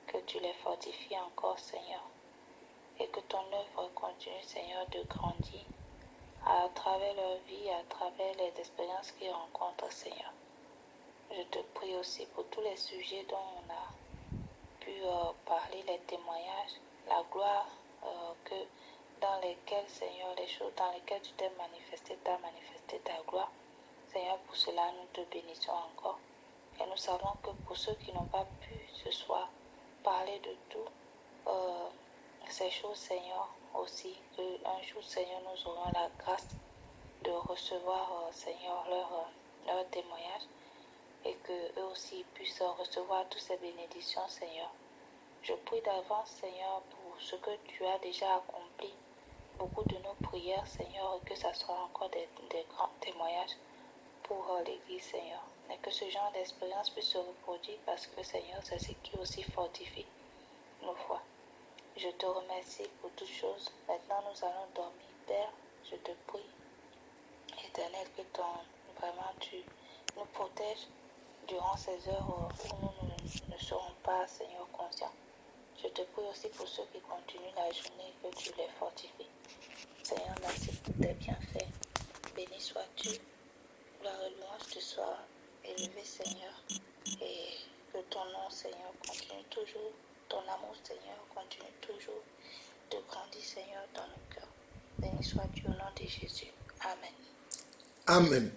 que tu les fortifies encore, Seigneur, et que ton œuvre continue, Seigneur, de grandir à travers leur vie, à travers les expériences qu'ils rencontrent, Seigneur. Je te prie aussi pour tous les sujets dont on a pu parler, les témoignages, la gloire dans lesquelles, Seigneur, les choses dans lesquelles tu t'es manifesté, tu as manifesté ta gloire. Seigneur, pour cela, nous te bénissons encore. Et nous savons que pour ceux qui n'ont pas pu ce soir parler de tout, ces choses, Seigneur, aussi, qu'un jour, Seigneur, nous aurons la grâce de recevoir, Seigneur, leur témoignage et qu'eux aussi puissent recevoir toutes ces bénédictions, Seigneur. Je prie d'avance, Seigneur, pour ce que tu as déjà accompli, beaucoup de nos prières, Seigneur, et que ça soit encore des grands témoignages pour l'Église, Seigneur. Et que ce genre d'expérience puisse se reproduire parce que, Seigneur, c'est ce qui aussi fortifie nos foi. Je te remercie pour toutes choses. Maintenant, nous allons dormir. Père, je te prie, Éternel, que vraiment tu nous protèges durant ces heures où nous ne serons pas, Seigneur, conscients. Je te prie aussi pour ceux qui continuent la journée, que tu les fortifies. Seigneur, merci pour tes bienfaits. Béni sois-tu. La louange te soit élevée, Seigneur. Et que ton nom, Seigneur, continue toujours. Ton amour, Seigneur, continue toujours de grandir, Seigneur, dans nos cœurs. Béni sois-tu au nom de Jésus. Amen.
Amen.